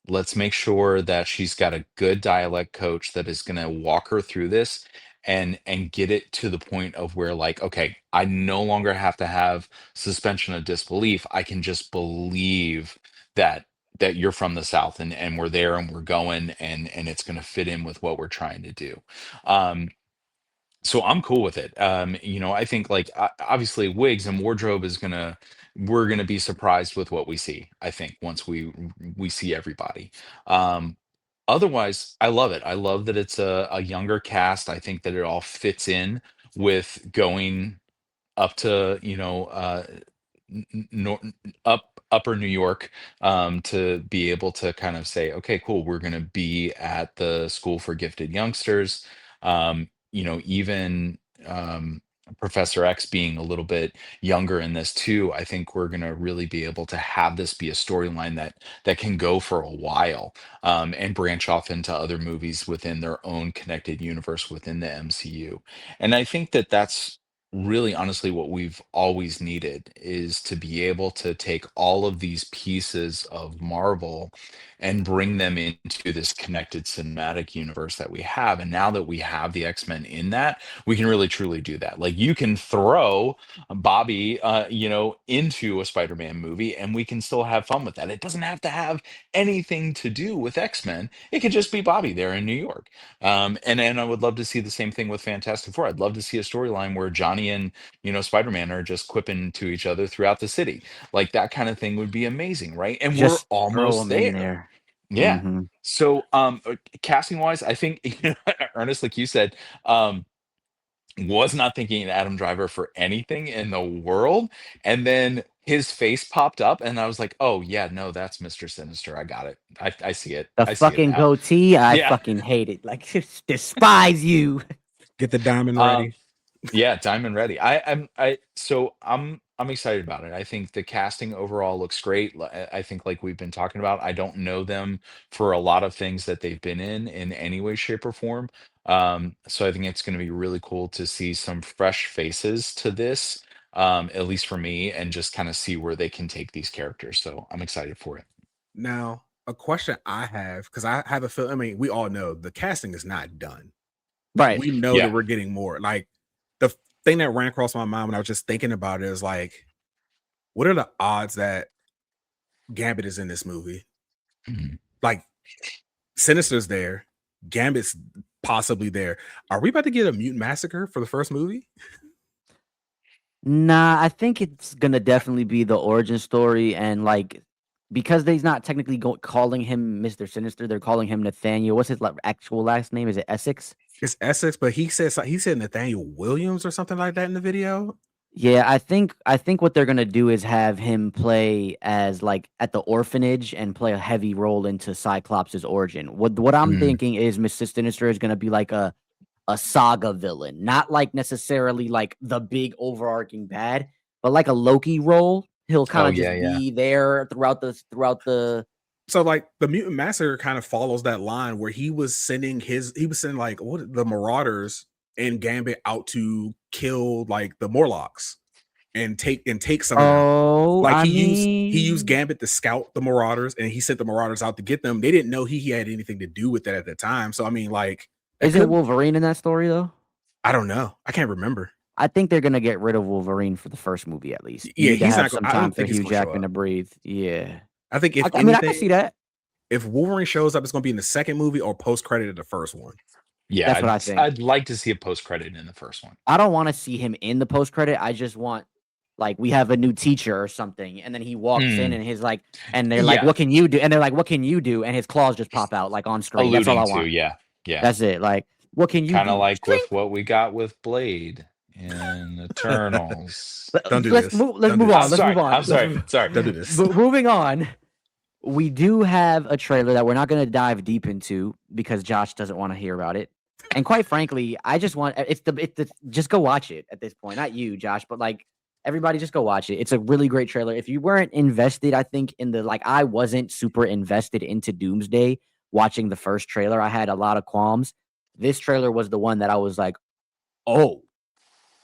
Let's make sure that she's got a good dialect coach that is going to walk her through this and get it to the point of where, like, okay, I no longer have to have suspension of disbelief. I can just believe that you're from the South and we're there and we're going and it's going to fit in with what we're trying to do. Um, so I'm cool with it. I think, like, obviously wigs and wardrobe is gonna we're gonna be surprised with what we see. I think once we see everybody. Um, Otherwise, I love it. I love that it's a younger cast. I think that it all fits in with going up to, nor upper New York, to be able to kind of say, okay, cool, we're going to be at the school for gifted youngsters. Even Professor X being a little bit younger in this too, I think we're going to really be able to have this be a storyline that can go for a while, and branch off into other movies within their own connected universe within the MCU. And I think that that's really honestly what we've always needed, is to be able to take all of these pieces of Marvel and bring them into this connected cinematic universe that we have. And now that we have the X-Men in that, we can really truly do that. Like, you can throw Bobby, into a Spider-Man movie and we can still have fun with that. It doesn't have to have anything to do with X-Men. It could just be Bobby there in New York. And I would love to see the same thing with Fantastic Four. I'd love to see a storyline where Johnny and, Spider-Man are just quipping to each other throughout the city. Like, that kind of thing would be amazing, right? And we're Just throw almost them in there. there. Yeah. Hmm. So, casting wise, I think, Ernest, like you said, was not thinking Adam Driver for anything in the world, and then his face popped up, and I was like, "Oh yeah, no, that's Mr. Sinister. I got it. I see it. The I see it fucking now." goatee, I Yeah. fucking hate it. Like, despise you. Get the diamond Um, ready. Yeah, Diamond Ready. I'm excited about it. I think the casting overall looks great. I think, like we've been talking about, I don't know them for a lot of things that they've been in any way, shape, or form. So I think it's going to be really cool to see some fresh faces to this, at least for me, and just kind of see where they can take these characters. So I'm excited for it. Now, a question I have, because I have a feel. I mean, we all know the casting is not done. Right. We know that Yeah. we're getting more. Like, the thing that ran across my mind when I was just thinking about it is like, what are the odds that Gambit is in this movie? Mhm. Like, Sinister's there, Gambit's possibly there. Are we about to get a mutant massacre for the first movie? Nah, I think it's gonna definitely be the origin story, and like because they's not technically calling him Mr. Sinister, they're calling him Nathaniel. What's his actual last name? Is it Essex? It's Essex, but he said Nathaniel Williams or something like that in the video. Yeah, I think what they're gonna do is have him play as like at the orphanage and play a heavy role into Cyclops' origin. What I'm Mm. thinking is Mr. Sinister is gonna be like a saga villain, not like necessarily like the big overarching bad, but like a Loki role. He'll kind Oh of yeah, just yeah. be there throughout the. So like the mutant massacre kind of follows that line where he was sending like the Marauders and Gambit out to kill like the Morlocks and take some of them. Oh, Like I he used mean, Gambit to scout the Marauders and he sent the Marauders out to get them. They didn't know he had anything to do with that at the time. So I mean, like, that isn't could, Wolverine in that story though? I don't know. I can't remember. I think they're gonna get rid of Wolverine for the first movie at least. You Yeah, need to he's have not. some I time don't for think he's Hugh gonna show Jackman up. to breathe. Yeah, I think if I mean I can see anything, that. if Wolverine shows up, it's gonna be in the second movie or post credit of the first one. Yeah, That's what I think. I'd like to see a post credit in the first one. I don't want to see him in the post credit. I just want like we have a new teacher or something, and then he walks in Mm. and his like, and they're like, Yeah, "What can you do?" And they're like, "What can you do?" And his claws just pop out like on screen. That's all I alluding to, want. yeah, yeah. That's it. Like, what can you Kind of do? like with Shrink. what we got with Blade in Eternals. Don't do Let's this. move. Let's Don't do move this. on. Let's move on. I'm sorry. Let's Sorry. Don't do this. moving on. we do have a trailer that we're not going to dive deep into because Josh doesn't want to hear about it. And quite frankly, I just want just go watch it at this point. Not you, Josh, but like everybody just go watch it. It's a really great trailer. If you weren't invested, I think in the like I wasn't super invested into Doomsday watching the first trailer. I had a lot of qualms. This trailer was the one that I was like, "Oh,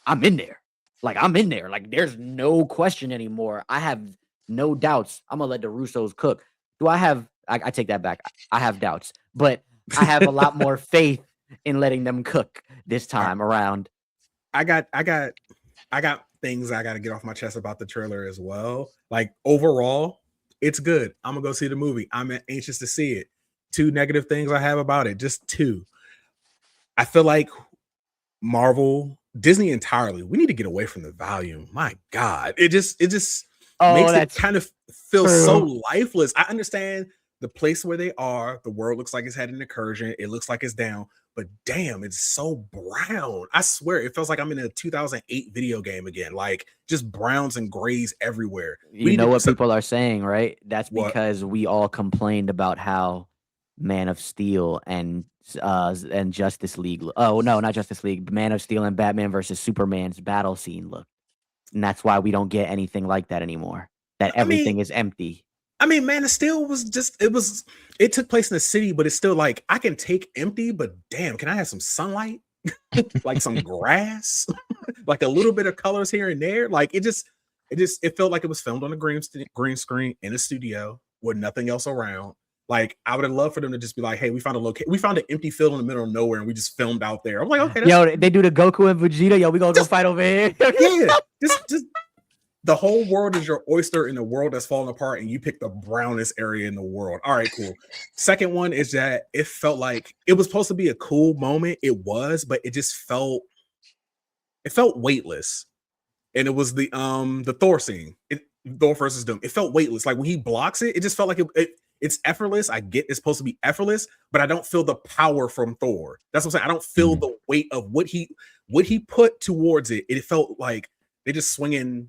I'm in there." Like I'm in there. Like there's no question anymore. I have no doubts. I'm gonna let the Russos cook. Do I have? I take that back. I have doubts, but I have a lot more faith in letting them cook this time around. I got things I got to get off my chest about the trailer as well. Like overall, it's good. I'm gonna go see the movie. I'm anxious to see it. 2 negative things I have about it, just 2. I feel like Disney entirely, we need to get away from the volume. My God, it just makes it kind of feel so lifeless. I understand the place where they are. The world looks like it's had an incursion. It looks like it's down, but damn, it's so brown. I swear, it feels like I'm in a 2008 video game again. Like just browns and grays everywhere. You know what people are saying, right? That's because we all complained about how Man of Steel and Justice League. Oh no, not Justice League. Man of Steel and Batman versus Superman's battle scene look, and that's why we don't get anything like that anymore. That everything is empty. I mean, Man of Steel was just it took place in the city, but it's still like I can take empty, but damn, can I have some sunlight, like some grass, like a little bit of colors here and there? Like it felt like it was filmed on a green screen in a studio with nothing else around. Like I would have loved for them to just be like, "Hey, we found an empty field in the middle of nowhere, and we just filmed out there." I'm like, "Okay, yo, they do the Goku and Vegeta. Yo, we gonna go fight over here." Yeah, just the whole world is your oyster in a world that's falling apart, and you pick the brownest area in the world. All right, cool. Second one is that it felt like it was supposed to be a cool moment. It was, but it just felt weightless. And it was the Thor scene, Thor versus Doom. It felt weightless. Like when he blocks it, it just felt like it's effortless. I get it's supposed to be effortless, but I don't feel the power from Thor. That's what I'm saying. I don't feel the weight of what he put towards it. It felt like they just swinging.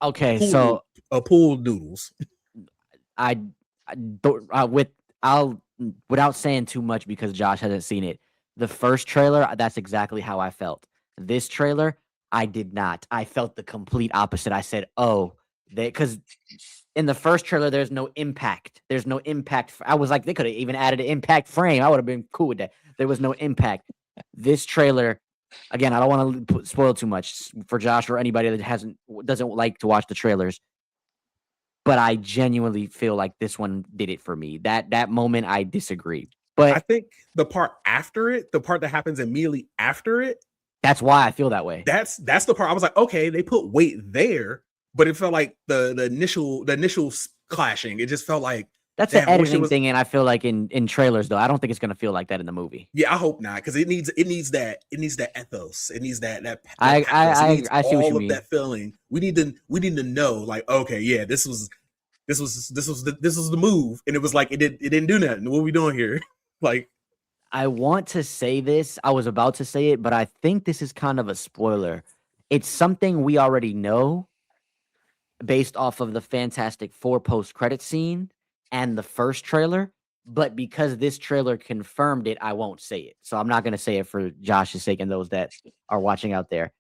Okay, pool noodles. Without saying too much because Josh hasn't seen it. The first trailer, that's exactly how I felt. This trailer, I did not. I felt the complete opposite. I said, "Oh, because in the first trailer, there's no impact. There's no impact." I was like, they could have even added an impact frame. I would have been cool with that. There was no impact. This trailer. Again, I don't want to spoil too much for Josh or anybody that doesn't like to watch the trailers. But I genuinely feel like this one did it for me. That moment, I disagree. But I think the part after it, the part that happens immediately after it, that's why I feel that way. That's the part I was like, okay, they put weight there, but it felt like the initial clashing. It just felt like that's the editing thing, and I feel like in trailers though, I don't think it's gonna feel like that in the movie. Yeah, I hope not, because it needs that ethos. It needs that I see what you mean. That feeling. We need to know, like, okay, yeah, this was the move, and it was like it didn't do nothing. What are we doing here? Like, I want to say this. I was about to say it, but I think this is kind of a spoiler. It's something we already know based off of the Fantastic Four post-credit scene and the first trailer, but because this trailer confirmed it, I won't say it. So I'm not going to say it for Josh's sake and those that are watching out there.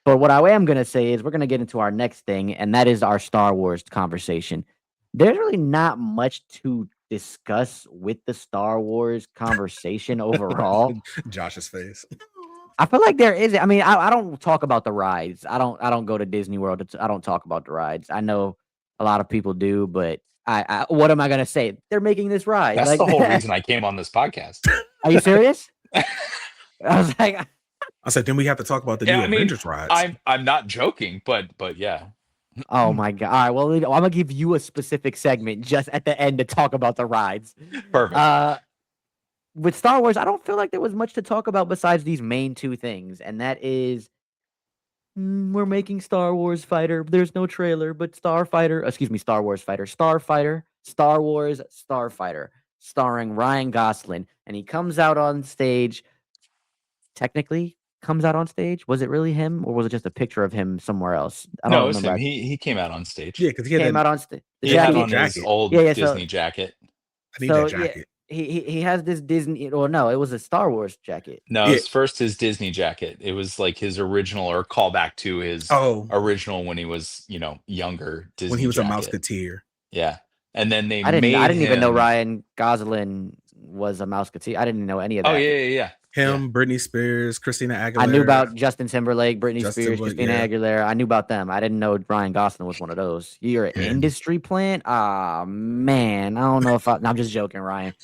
But what I am going to say is we're going to get into our next thing, and that is our Star Wars conversation. There's really not much to discuss with the Star Wars conversation overall. Josh's face. I feel like there is. I mean, I don't talk about the rides. I don't go to Disney World. I don't talk about the rides. I know a lot of people do, but I what am I gonna say? They're making this ride. That's the whole reason I came on this podcast. Are you serious? I was like, I said, then we have to talk about the new Avengers rides. I'm not joking, but yeah. Oh my god! All right, well, I'm gonna give you a specific segment just at the end to talk about the rides. Perfect. With Star Wars, I don't feel like there was much to talk about besides these main 2 things, and that is we're making Star Wars Fighter. There's no trailer, but Star Wars Fighter, Star Wars Starfighter, starring Ryan Gosling, and he comes out on stage technically comes out on stage? Was it really him, or was it just a picture of him somewhere else? I don't No, it was him. remember. He came out on Yeah, stage. because he had Came that out on stage. The He had cool jacket. on his jacket. old Yeah, yeah. Disney jacket. I need that Yeah, jacket. he has this Disney. Or no, it was a Star Wars jacket. No, Yeah. it's first his Disney jacket. It was like his original or callback to his Oh, original when he was, younger when he Disney was a jacket. Mouseketeer. Yeah. And then they I made didn't even know him. Ryan Gosling was a Mouseketeer. I didn't know any of Oh, that. yeah. Him, Britney Spears, Christina Aguilera. I knew about Justin Timberlake, Britney Justin Spears, Timberlake, Christina yeah. Aguilera. I knew about them. I didn't know Ryan Gosling was one of those. You're an Yeah. industry plant? Ah, man. I don't know if no, I'm just joking, Ryan.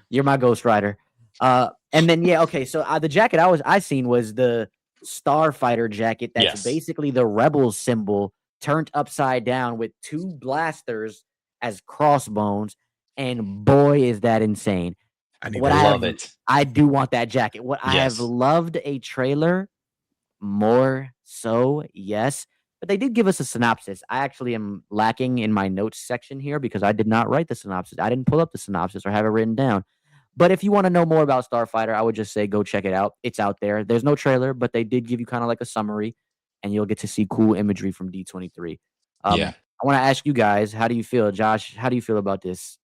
You're my ghostwriter. And then okay. So the jacket I seen was the Starfighter jacket. That's Yes. basically the rebel symbol turned upside down with two blasters as crossbones. And boy, is that insane! I need What that I Love have, it. I do want that jacket. What I have Yes. loved a trailer more so, yes. But they did give us a synopsis. I actually am lacking in my notes section here because I did not write the synopsis. I didn't pull up the synopsis or have it written down. But if you want to know more about Starfighter, I would just say go check it out. It's out there. There's no trailer, but they did give you kind of like a summary, and you'll get to see cool imagery from D23. Yeah. I want to ask you guys, how do you feel, Josh? How do you feel about this?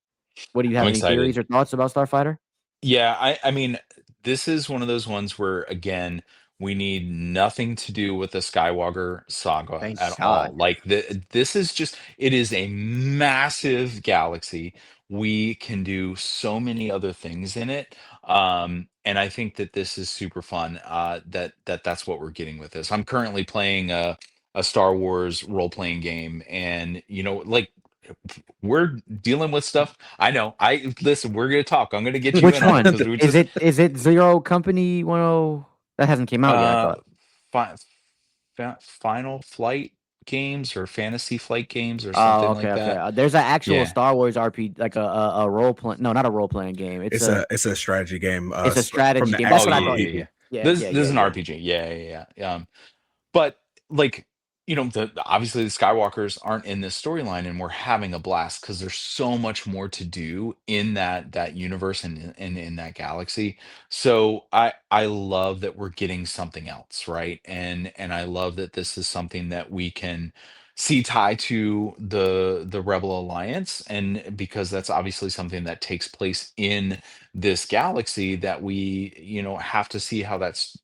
What do you have I'm any theories excited. or thoughts about Starfighter? Yeah, I mean, this is one of those ones where again, we need nothing to do with the Skywalker saga Thank at all. God. Like this is just it is a massive galaxy. We can do so many other things in it. And I think that this is super fun. That's what we're getting with this. I'm currently playing a Star Wars role-playing game, and like we're dealing with stuff. I know. I listen. We're gonna talk. I'm gonna get you Which in on it one? because we Is just it Zero Company 10? That hasn't came out yet, I uh thought. fi- Final Flight games or Fantasy Flight games or Oh, something okay, like okay. that. There's an actual Yeah, Star Wars RP, like a role playing. No, not a role playing game. it's a strategy game. It's a From strategy the game. That's oh what I yeah, thought. yeah, people. yeah. Yeah, This yeah, this yeah, is an yeah. RPG. Yeah. But like, obviously the Skywalkers aren't in this storyline, and we're having a blast because there's so much more to do in that universe and in that galaxy. So I love that we're getting something else, right? And I love that this is something that we can see tie to the Rebel Alliance, and because that's obviously something that takes place in this galaxy that we have to see how that's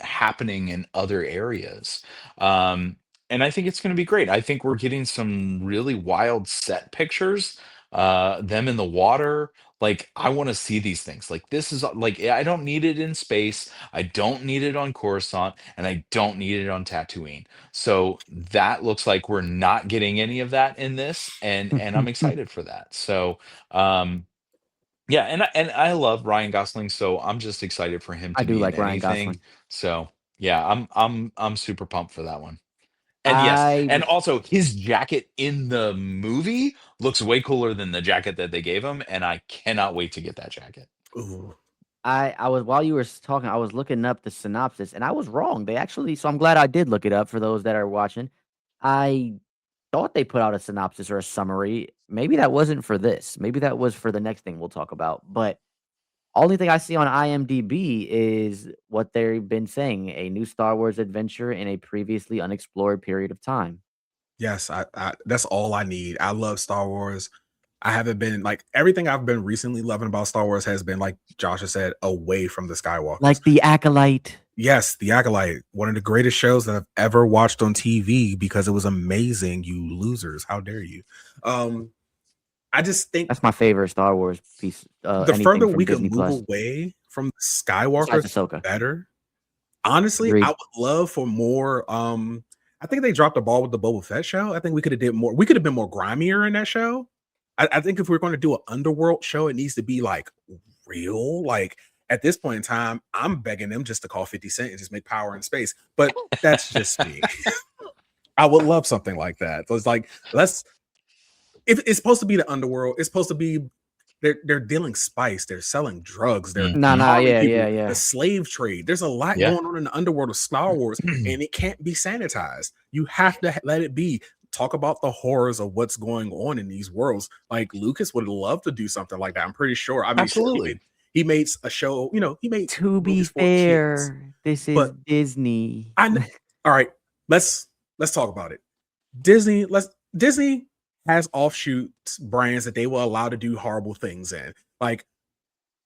happening in other areas. Um, and I think it's going to be great. I think we're getting some really wild set pictures, them in the water. Like, I want to see these things. Like, this is like, I don't need it in space. I don't need it on Coruscant, and I don't need it on Tatooine. So that looks like we're not getting any of that in this, and I'm excited for that. So, yeah, and I love Ryan Gosling, so I'm just excited for him I to do be in like Ryan anything. Gosling. So yeah, I'm super pumped for that one. And yes, I and also his jacket in the movie looks way cooler than the jacket that they gave him, and I cannot wait to get that jacket. Ooh. I was while you were talking, I was looking up the synopsis, and I was wrong. They actually, so I'm glad I did look it up for those that are watching. I thought they put out a synopsis or a summary. Maybe that wasn't for this. Maybe that was for the next thing we'll talk about. But only thing I see on IMDb is what they've been saying: a new Star Wars adventure in a previously unexplored period of time. Yes, I that's all I need. I love Star Wars. I haven't been like everything I've been recently loving about Star Wars has been like Josh has said, away from the Skywalkers. Like the Acolyte. Yes, The Acolyte, one of the greatest shows that I've ever watched on TV because it was amazing. You losers, how dare you? I just think That's my favorite Star Wars piece. the Anything further from we could Disney move Plus away from the besides Skywalkers, the Ahsoka. better. Honestly, I Agreed. would love for more. I think they dropped the ball with the Boba Fett show. I think we could have did more. We could have been more grimier in that show. I think if we're going to do an underworld show, it needs to be like real. Like at this point in time, I'm begging them just to call 50 Cent and just make Power in Space. But that's just me. I would love something like that. So it's like if it's supposed to be the underworld, it's supposed to be they're dealing spice, they're selling drugs, they're No, Mhm. yeah, people, yeah, yeah. the slave trade. There's a lot Yeah. going on in the underworld of Star Wars, and it can't be sanitized. You have to let it be. Talk about the horrors of what's going on in these worlds. Like Lucas would love to do something like that. I'm pretty sure. I mean, sure, Absolutely. He made a show. He made To be movies for kids. fair, this is But Disney. all right. Let's talk about it. Disney has offshoot brands that they will allow to do horrible things in. Like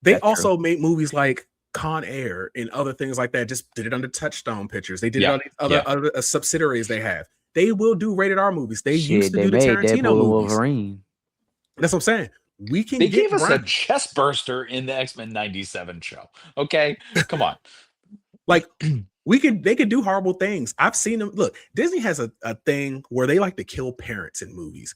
they That's also true. made movies like Con Air and other things like that. Just did it under Touchstone Pictures. They did it Yeah, on these yeah. other subsidiaries they have. They will do rated R movies. They used Shit, to they do the made Tarantino Deadpool and movies. Wolverine. That's what I'm saying. We can They get gave us a brands. chest burster in the X-Men 97 show. Okay, come on. Like they could do horrible things. I've seen them. Look, Disney has a thing where they like to kill parents in movies.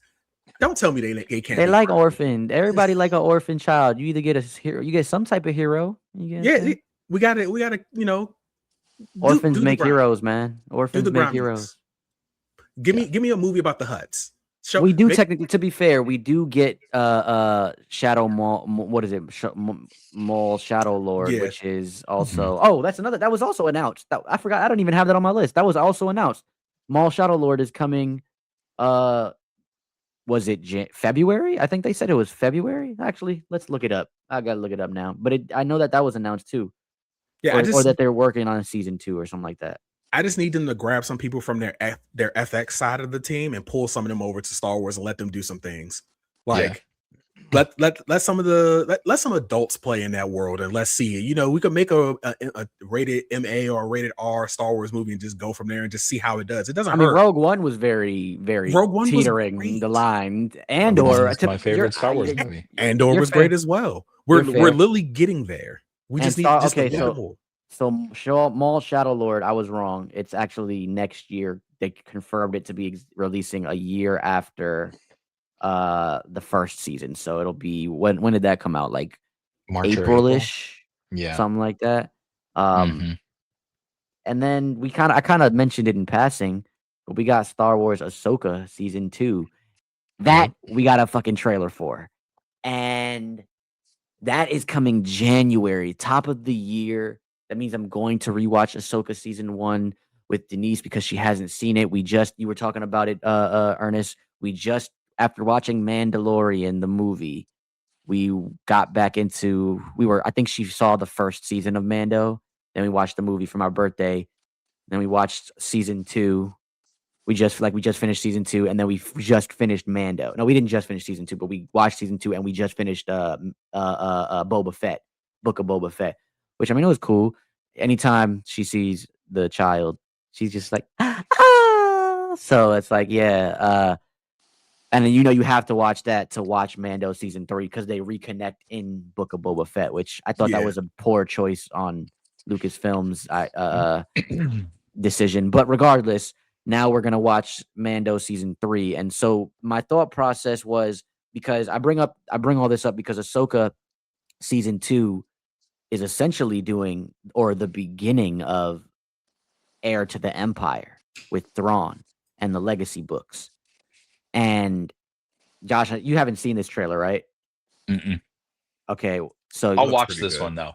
Don't tell me they can't They do like horror. orphaned. Everybody like an orphan child. You either get a hero, you get some type of hero. You get what I'm Yeah, saying? we gotta, Orphans do the make grind. heroes, man. Do Orphans the make grind. heroes. Give Yeah. me a movie about the Hutts. We do technically, to be fair, we do get Shadow Maul. What is it? Maul Shadow Lord, Yeah. which is also. Oh, that's another. That was also announced. I forgot. I don't even have that on my list. That was also announced. Maul Shadow Lord is coming. Was it February? I think they said it was February. Actually, let's look it up. I gotta look it up now. But I know that was announced too. Yeah, or that they're working on season 2 or something like that. I just need them to grab some people from their FX side of the team and pull some of them over to Star Wars and let them do some things. Like let some of let some adults play in that world and let's see. We could make a rated MA or a rated R Star Wars movie and just go from there and just see how it does. It doesn't hurt. Rogue One was very, very Rogue One teetering was the line. Andor is my favorite Star Wars movie. Andor was great as well. We're literally getting there. We just need just a little bit more. So Maul Shadow Lord, I was wrong. It's actually next year. They confirmed it to be releasing a year after the first season. So it'll be when did that come out? Like March April-ish, yeah, something like that. And then I kind of mentioned it in passing, but we got Star Wars Ahsoka season 2. That we got a fucking trailer for, and that is coming January, top of the year. That means I'm going to rewatch Ahsoka season 1 with Denise because she hasn't seen it. You were talking about it, Ernest. After watching Mandalorian, the movie, we got back into, I think she saw the first season of Mando. Then we watched the movie for my birthday. Then we watched season 2. We just finished season 2, and then we just finished Mando. No, we didn't just finish season 2, but we watched season 2, and we just finished Boba Fett, Book of Boba Fett, which it was cool. Anytime she sees the child, she's just like, ah! So it's like, yeah. And then you have to watch that to watch Mando season 3 because they reconnect in Book of Boba Fett, which I thought that was a poor choice on Lucasfilm's decision. But regardless, now we're gonna watch Mando season 3, and so my thought process was, because I bring all this up because Ahsoka season 2 is essentially doing, or the beginning of, Heir to the Empire with Thrawn and the Legacy books. And Josh, you haven't seen this trailer, right? Mm-mm. Okay, so I'll watch this one though.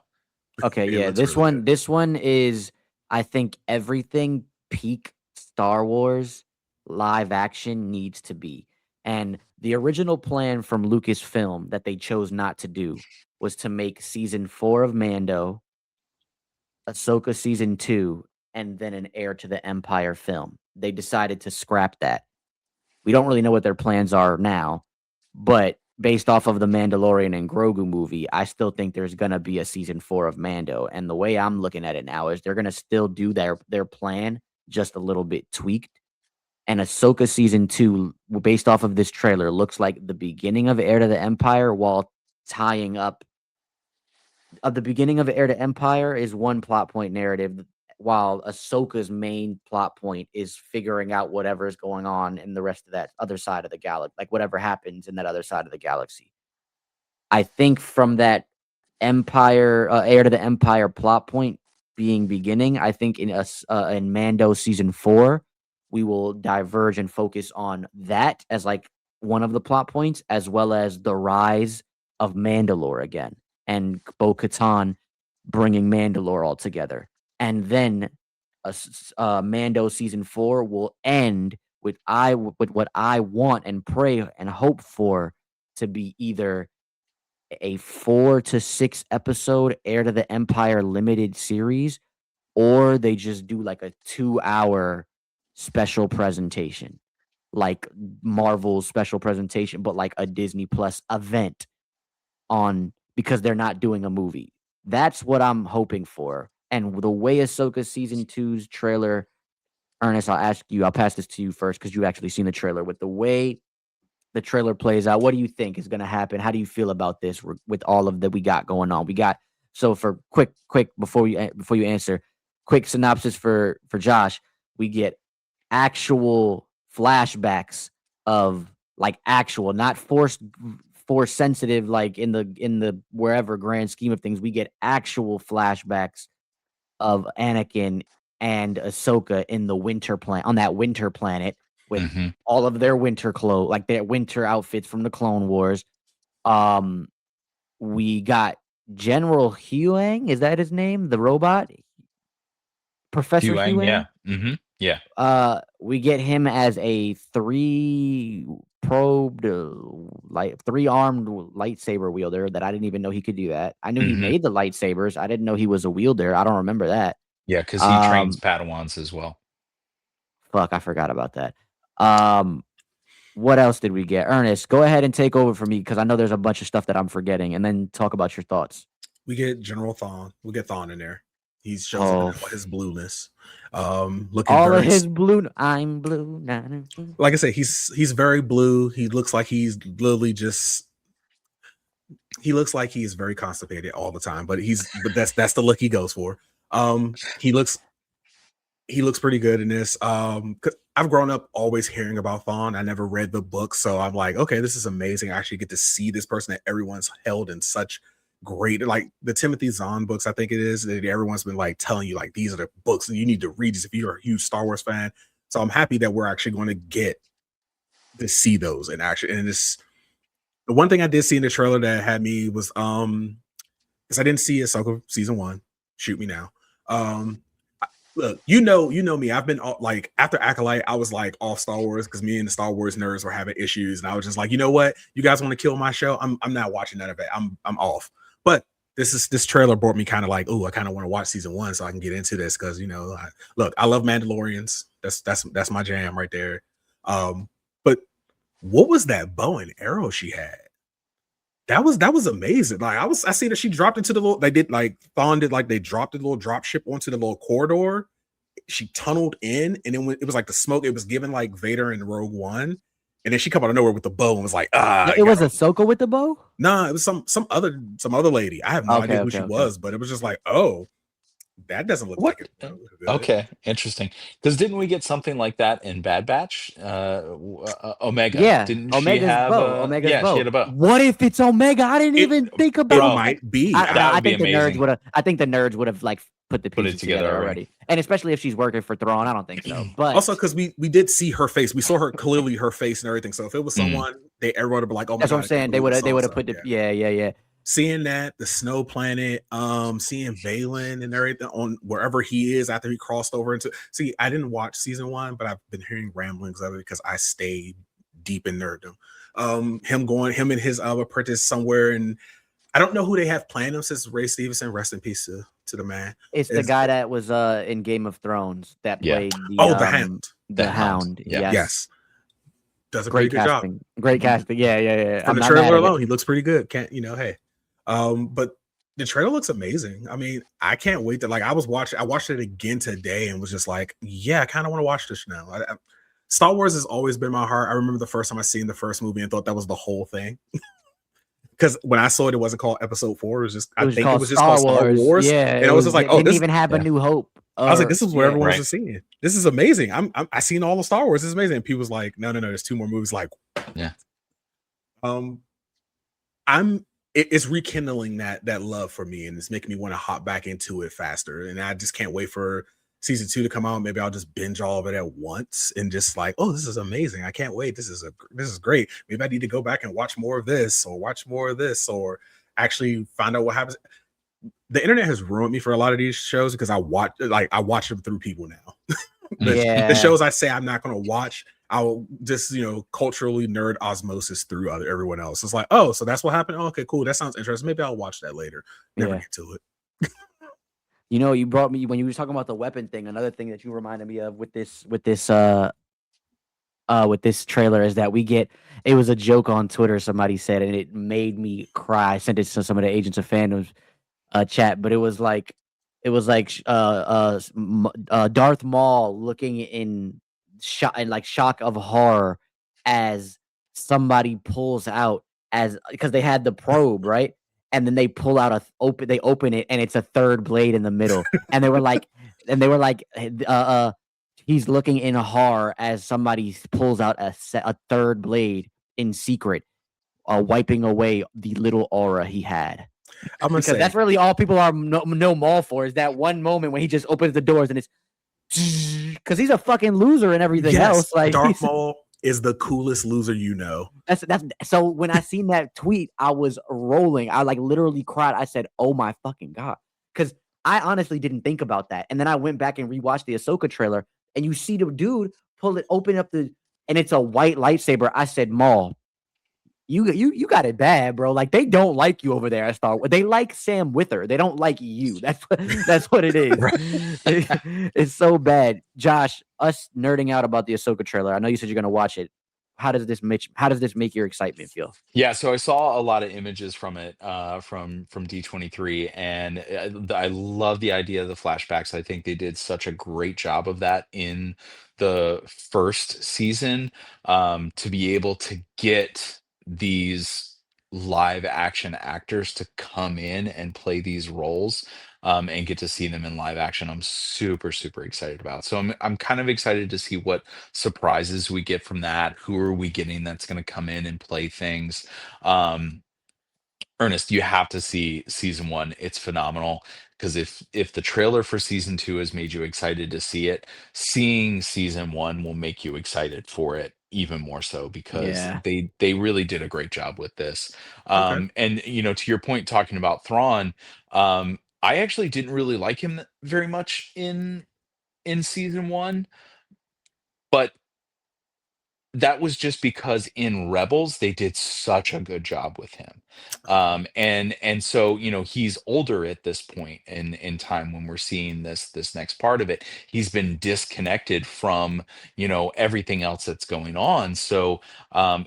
Okay, yeah, this one is, I think, everything peak Star Wars live action needs to be. And the original plan from Lucasfilm that they chose not to do was to make season 4 of Mando, Ahsoka season 2, and then an Heir to the Empire film. They decided to scrap that. We don't really know what their plans are now, but based off of the Mandalorian and Grogu movie, I still think there's going to be a season 4 of Mando. And the way I'm looking at it now is they're going to still do their plan, just a little bit tweaked. And Ahsoka season 2, based off of this trailer, looks like the beginning of Heir to the Empire, while tying up. The beginning of Heir to Empire is one plot point narrative, while Ahsoka's main plot point is figuring out whatever is going on in the rest of that other side of the galaxy, like whatever happens in that other side of the galaxy. I think from that Heir to the Empire plot point being beginning, I think in Mando season 4, we will diverge and focus on that as like one of the plot points, as well as the rise of Mandalore again, and Bo-Katan bringing Mandalore all together. And then Mando season 4 will end with what I want and pray and hope for to be either a 4 to 6 episode Heir to the Empire limited series, or they just do like a 2-hour special presentation, like Marvel's special presentation, but like a Disney Plus event on because they're not doing a movie. That's what I'm hoping for. And the way Ahsoka season 2's trailer, Ernest, I'll pass this to you first because you actually seen the trailer. With the way the trailer plays out, what do you think is going to happen? How do you feel about this with all of that we got going on? We got so for quick before you answer, quick synopsis for Josh. We get actual flashbacks of like actual, not force sensitive, like in the wherever grand scheme of things. We get actual flashbacks of Anakin and Ahsoka in the on that winter planet with all of their winter clothes, like their winter outfits from the Clone Wars. We got General Huang, is that his name? The robot? Professor Huang, Huang? yeah. Yeah. We get him as a 3-armed lightsaber wielder that I didn't even know he could do that. I knew he made the lightsabers. I didn't know he was a wielder. I don't remember that. Yeah, because he trains Padawans as well. Fuck, I forgot about that. What else did we get? Ernest, go ahead and take over for me because I know there's a bunch of stuff that I'm forgetting, and then talk about your thoughts. We get General Thawne. We get Thawne in there. He shows his blueness. Looking all of his blue. I'm blue. Like I said, he's very blue. He looks like he's literally just. He looks like he's very constipated all the time, but that's the look he goes for. He looks pretty good in this. 'Cause I've grown up always hearing about Thawne. I never read the book, so I'm like, okay, this is amazing. I actually get to see this person that everyone's held in such great, like the Timothy Zahn books, I think it is, that everyone's been like telling you like these are the books and you need to read these if you're a huge Star Wars fan. So I'm happy that we're actually going to get to see those in action. And this, the one thing I did see in the trailer that had me was because I didn't see Ahsoka season 1. Shoot me now. Look, you know me. I've been like after Acolyte, I was like off Star Wars because me and the Star Wars nerds were having issues, and I was just like, you know what? You guys want to kill my show? I'm not watching that of it. I'm off. But this trailer brought me kind of like, oh, I kind of want to watch season 1 so I can get into this because look, I love Mandalorians. That's my jam right there. But what was that bow and arrow she had? That was amazing. Like I see that she dropped into the little. They did like Thawne did like they dropped a little drop ship onto the little corridor. She tunneled in, and then when it was like the smoke, it was given like Vader and Rogue One, and then she come out of nowhere with the bow and was like, It was Ahsoka with the bow. Nah, it was some other lady. I have no idea who she was, but it was just like, oh, that doesn't look like it. Okay, interesting. Because didn't we get something like that in Bad Batch? Omega. Yeah, Didn't Omega's she have bow. Omega's bow. she had a bow. What if it's Omega? I didn't even think about it. Might be. I think the nerds would have like put the pieces together already. And especially if she's working for Thrawn, I don't think so. But also because we did see her face. We saw her clearly, her face and everything. So if it was someone, everyone would be like, oh my that's God, what I'm saying. They would have put the yeah. Seeing that, the snow planet, seeing Valen and everything on wherever he is after he crossed over into. See, I didn't watch season 1, but I've been hearing ramblings of it because I stayed deep in nerddom. Him and his apprentice somewhere, and I don't know who they have playing him since Ray Stevenson. Rest in peace to the man. It's the guy that was in Game of Thrones that played the Hound. The Hound. Yes. Does a great pretty good job. Great casting. Yeah. From the trailer alone, he looks pretty good. Hey. But the trailer looks amazing. I mean, I can't wait to like. I watched it again today and was just like, yeah, I kind of want to watch this now. Star Wars has always been my heart. I remember the first time I seen the first movie and thought that was the whole thing. Because when I saw it, it wasn't called Episode 4. It was just called Star Wars. Yeah, and I was just like, didn't even have a New Hope. I was like, this is what everyone was seeing. This is amazing. I seen all the Star Wars. This is amazing. And people was like, no, there's 2 more movies. Like, yeah. It's rekindling that love for me, and it's making me want to hop back into it faster. And I just can't wait for season 2 to come out. Maybe I'll just binge all of it at once and just like, oh, this is amazing. I can't wait. This is great. Maybe I need to go back and watch more of this or actually find out what happens. The internet has ruined me for a lot of these shows because I watch them through people now. the Yeah. shows I say I'm not going to watch, I'll just culturally nerd osmosis through everyone else. It's like, oh, so that's what happened. Oh, okay, cool. That sounds interesting. Maybe I'll watch that later. Never Yeah. get to it. You brought me when you were talking about the weapon thing. Another thing that you reminded me of with this trailer is that it was a joke on Twitter. Somebody said, and it made me cry. I sent it to some of the Agents of Fandoms chat, but it was like Darth Maul looking in shock of horror as somebody pulls out because they had the probe, right, and then they pull out they open it and it's a third blade in the middle, and they were like he's looking in horror as somebody pulls out a third blade in secret, wiping away the little aura he had. I'm gonna Because say that's really all people know Maul for is that one moment when he just opens the doors and it's because he's a fucking loser and everything else. Like Darth Maul is the coolest loser you know. That's so when I seen that tweet, I was rolling. I like literally cried. I said, "Oh my fucking god!" Because I honestly didn't think about that. And then I went back and rewatched the Ahsoka trailer, and you see the dude open up and it's a white lightsaber. I said, "Maul, you got it bad, bro. Like they don't like you over there at Star Wars. They like Sam Wither. They don't like you. That's what it is. It's so bad." Josh, us nerding out about the Ahsoka trailer. I know you said you're gonna watch it. How does this make your excitement feel? Yeah, so I saw a lot of images from it, from D23, and I love the idea of the flashbacks. I think they did such a great job of that in the first season, to be able to get these live action actors to come in and play these roles, and get to see them in live action. I'm super, super excited about. So I'm kind of excited to see what surprises we get from that. Who are we getting that's going to come in and play things? Um, Ernest, you have to see season one. It's phenomenal because if the trailer for season two has made you excited to see it, seeing season one will make you excited for it even more so because Yeah. they really did a great job with this. Okay. And to your point, talking about Thrawn, I actually didn't really like him very much in season one, but that was just because in Rebels they did such a good job with him. And so, he's older at this point in time when we're seeing this next part of it. He's been disconnected from, everything else that's going on. So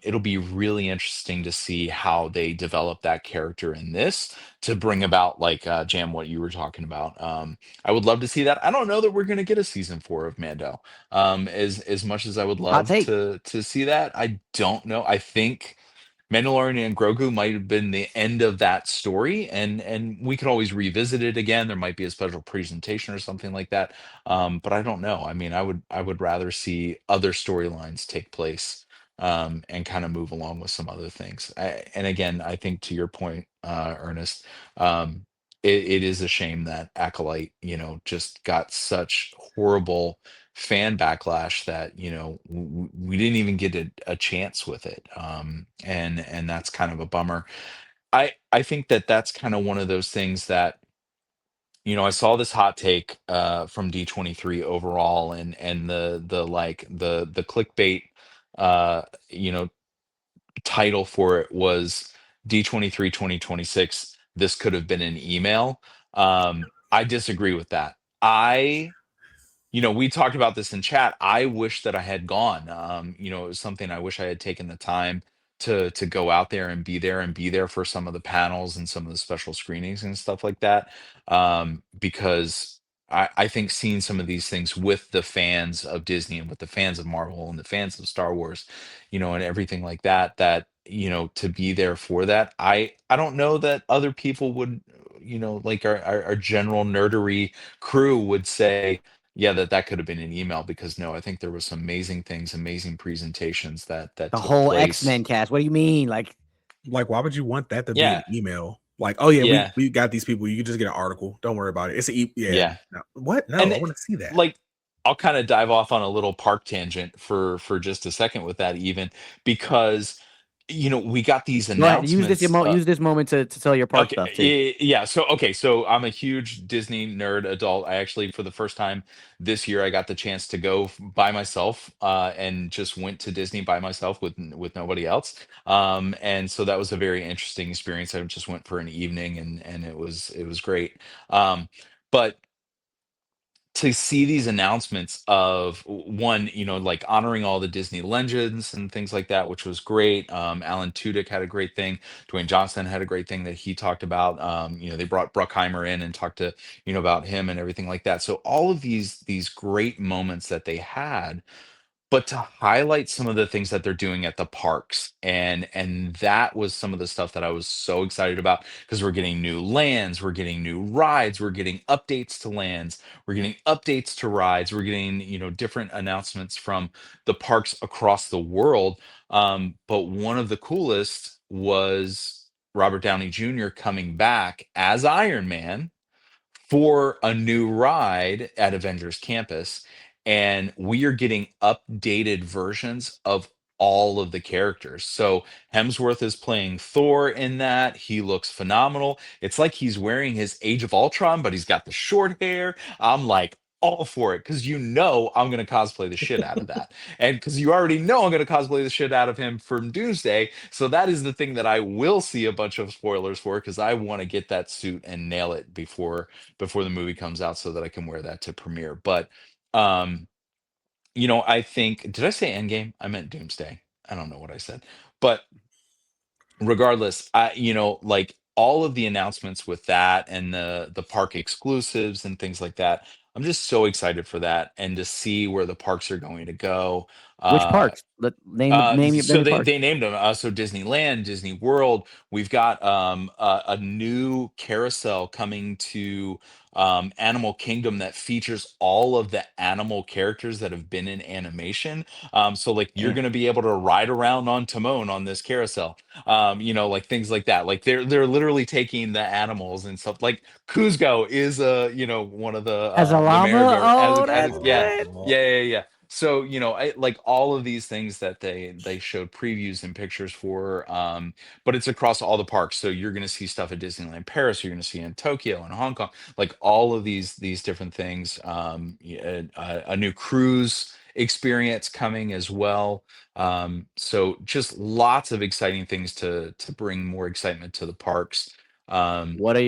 it'll be really interesting to see how they develop that character in this to bring about, like, Jam, what you were talking about. I would love to see that. I don't know that we're going to get a season 4 of Mando. As much as I would Hot love take. to see that, I don't know. I think Mandalorian and Grogu might have been the end of that story, and we could always revisit it again. There might be a special presentation or something like that. But I don't know. I mean, I would rather see other storylines take place, and kind of move along with some other things. And again, I think to your point, Ernest, it is a shame that Acolyte, just got such horrible fan backlash that we didn't even get a chance with it, and that's kind of a bummer. I think that that's kind of one of those things that I saw this hot take from D23 overall, and the clickbait, uh you know title for it was D23 2026. This could have been an email. I disagree with that. We talked about this in chat. I wish that I had gone. It was something I wish I had taken the time to go out there and be there for some of the panels and some of the special screenings and stuff like that. Because I think seeing some of these things with the fans of Disney and with the fans of Marvel and the fans of Star Wars, and everything like that, to be there for that, I don't know that other people would, like our general nerdery crew would say, yeah, that could have been an email, because no, I think there was some amazing things, amazing presentations that The took whole place. X-Men cast. What do you mean? Like Like, why would you want that to be an Yeah, email? Like, oh yeah, we yeah, we got these people. You can just get an article. Don't worry about it. It's yeah. yeah. No. What? No, And I want to see that. like, I'll kind of dive off on a little park tangent for just a second with that, even because we got these Go ahead. Use this announcements. use this moment to tell your park stuff too. Okay, yeah. So I'm a huge Disney nerd adult. I actually, for the first time this year, I got the chance to go by myself, and just went to Disney by myself with nobody else. And so that was a very interesting experience. I just went for an evening, and it was great. But to see these announcements of one, like honoring all the Disney legends and things like that, which was great. Alan Tudyk had a great thing. Dwayne Johnson had a great thing that he talked about. They brought Bruckheimer in and talked to about him and everything like that. So all of these great moments that they had, but to highlight some of the things that they're doing at the parks, and that was some of the stuff that I was so excited about, because we're getting new lands, we're getting new rides, we're getting updates to lands, we're getting updates to rides, we're getting different announcements from the parks across the world. But one of the coolest was Robert Downey Jr. coming back as Iron Man for a new ride at Avengers Campus. And we are getting updated versions of all of the characters. So Hemsworth is playing Thor in that. He looks phenomenal. It's like he's wearing his Age of Ultron, but he's got the short hair. I'm like all for it, because I'm going to cosplay the shit out of that. And because you already know I'm going to cosplay the shit out of him from Doomsday. So that is the thing that I will see a bunch of spoilers for, because I want to get that suit and nail it before the movie comes out, so that I can wear that to premiere. But um, I think, did I say Endgame? I meant Doomsday. I don't know what I said. But regardless, like all of the announcements with that, and the park exclusives and things like that, I'm just so excited for that, and to see where the parks are going to go. Which Uh, parks? Name so your they parks. they named them. So Disneyland, Disney World. We've got a new carousel coming to Animal Kingdom that features all of the animal characters that have been in animation. So like you're Yeah. going to be able to ride around on Timon on this carousel. Like things like that. Like they're literally taking the animals and stuff. Like Kuzco is one of As a the mayor llama? bear, Oh, as that's yeah. good. Yeah. So, I like all of these things that they showed previews and pictures for, but it's across all the parks. So you're going to see stuff at Disneyland Paris, you're going to see in Tokyo and Hong Kong, like all of these different things. A new cruise experience coming as well. So just lots of exciting things to bring more excitement to the parks. Um, What are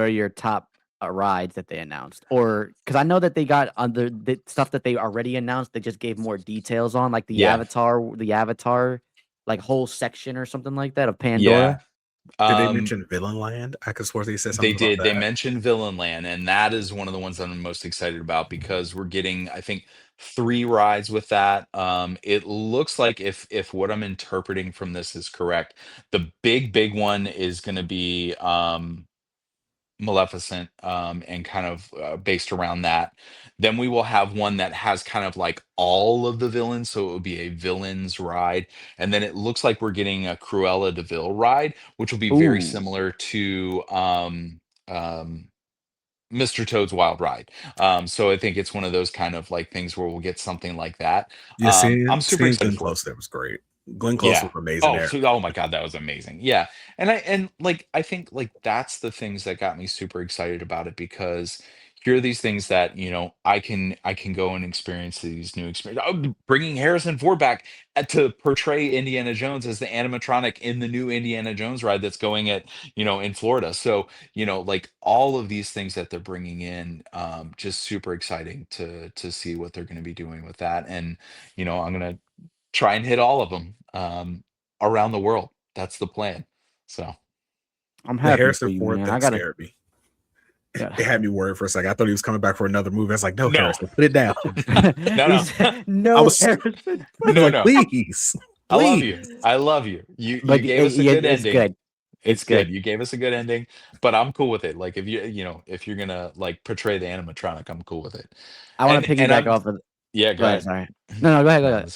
your top rides that they announced? Or because I know that they got other the stuff that they already announced, they just gave more details on, like yeah, the Avatar, like whole section or something like that of yeah. Pandora. Did they Um, mention Villain Land? I could swear they said They something about did. They that. mentioned Villain Land, and that is one of the ones that I'm most excited about, because we're getting, I think, 3 rides with that. It looks like, if what I'm interpreting from this is correct, the big one is going to be Maleficent, and kind of based around that. Then we will have one that has kind of like all of the villains, so it would be a villains ride. And then it looks like we're getting a Cruella de Vil ride, which will be very Ooh. similar to Mr. Toad's Wild Ride. So I think it's one of those kind of like things where we'll get something like that. Yeah, I'm super seeing excited Glenn for it. Close there was great. Glenn Close Yeah. was amazing there. Oh my God, that was amazing. Yeah. And like I think like that's the things that got me super excited about it, because here are these things that, I can go and experience these new experiences. Oh, bringing Harrison Ford back to portray Indiana Jones as the animatronic in the new Indiana Jones ride that's going at, in Florida. So, like all of these things that they're bringing in, just super exciting to see what they're going to be doing with that. And, I'm going to try and hit all of them, around the world. That's the plan. So I'm The happy for Harrison you, Ford man. I thing gotta scared me. yeah. It had me worried for a second. I thought he was coming back for another movie. I was like, no, no, Harrison, put it down. no, He no, said, I no, was, Harrison. I was no, like, no. please, I love you. please. I love you. You But gave us a yeah, good it's ending. good. It's It's good. good. You gave us a good ending, but I'm cool with it. Like if you're gonna like portray the animatronic, I'm cool with it. I want to And piggyback I'm off of. Yeah, Go go ahead. ahead. Sorry. No, go ahead. Go No, ahead.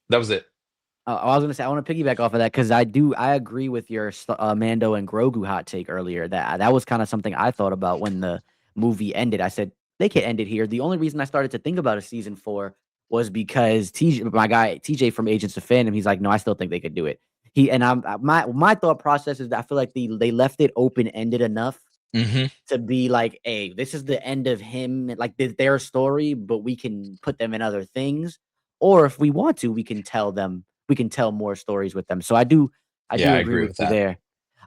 that was it. I was gonna say I want to piggyback off of that because I agree with your Mando and Grogu hot take earlier. That was kind of something I thought about when the movie ended. I said they could end it here. The only reason I started to think about a season 4 was because my guy TJ from Agents of Fandom, he's like, no, I still think they could do it. My thought process is that I feel like they left it open ended enough Hmm. to be like, hey, this is the end of him, like their story, but we can put them in other things, or if we want to, we can tell more stories with them. So I Yeah, do I agree agree with with you that. there.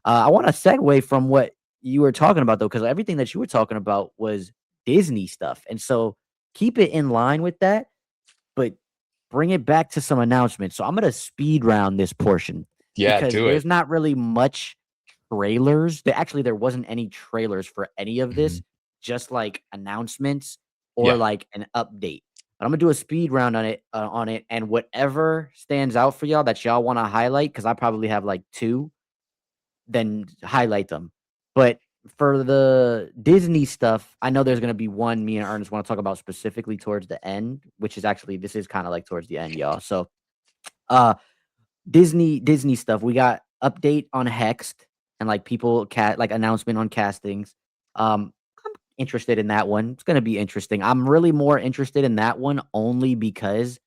I want to segue from what you were talking about though, because everything that you were talking about was Disney stuff, and so keep it in line with that, but bring it back to some announcements. So I'm gonna speed round this portion Yeah, because do there's it. not really much trailers. There wasn't any trailers for any of Hmm. this, just like announcements or Yeah. like an update. But I'm gonna do a speed round on it, and whatever stands out for y'all that y'all want to highlight, because I probably have like two, then highlight them. But for the Disney stuff, I know there's gonna be one me and Ernest want to talk about specifically towards the end, which is actually this is kind of like towards the end, y'all. So uh Disney stuff. We got update on Hexed and like like announcement on castings. I'm interested in that one. It's gonna be interesting. I'm really more interested in that one only because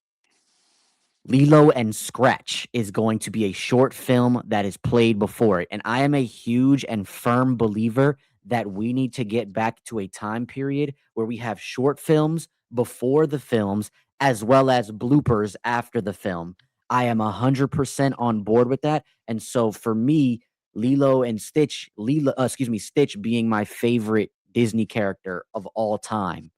Lilo and Scratch is going to be a short film that is played before it. And I am a huge and firm believer that we need to get back to a time period where we have short films before the films as well as bloopers after the film. I am 100% on board with that. And so for me, Stitch being my favorite Disney character of all time,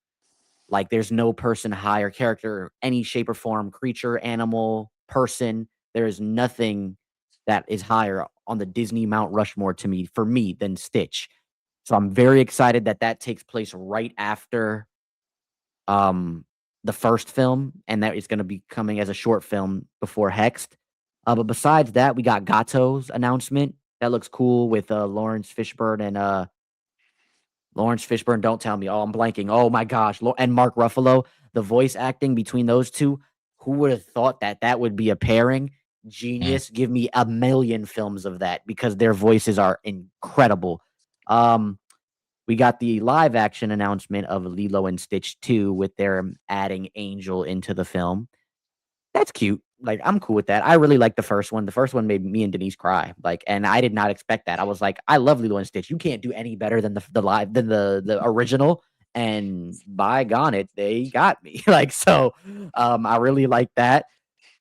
like there's no person higher character, any shape or form, creature, animal, person. There is nothing that is higher on the Disney Mount Rushmore to me, for me, than Stitch. So I'm very excited that that takes place right after um the first film, and that is going to be coming as a short film before Hexed. But besides that, we got Gato's announcement. That looks cool with Lawrence Fishburne, don't tell me. Oh, I'm blanking. Oh my gosh. And Mark Ruffalo, the voice acting between those two. Who would have thought that that would be a pairing? Mm. Genius. Give me a million films of that because their voices are incredible. Um, we got the live action announcement of Lilo and Stitch 2 with their adding Angel into the film. That's cute. Like, I'm cool with that. I really like the first one. The first one made me and Denise cry. Like, and I did not expect that. I was like, I love Lilo and Stitch. You can't do any better than the original. And by gone it, they got me. Like, so I really like that.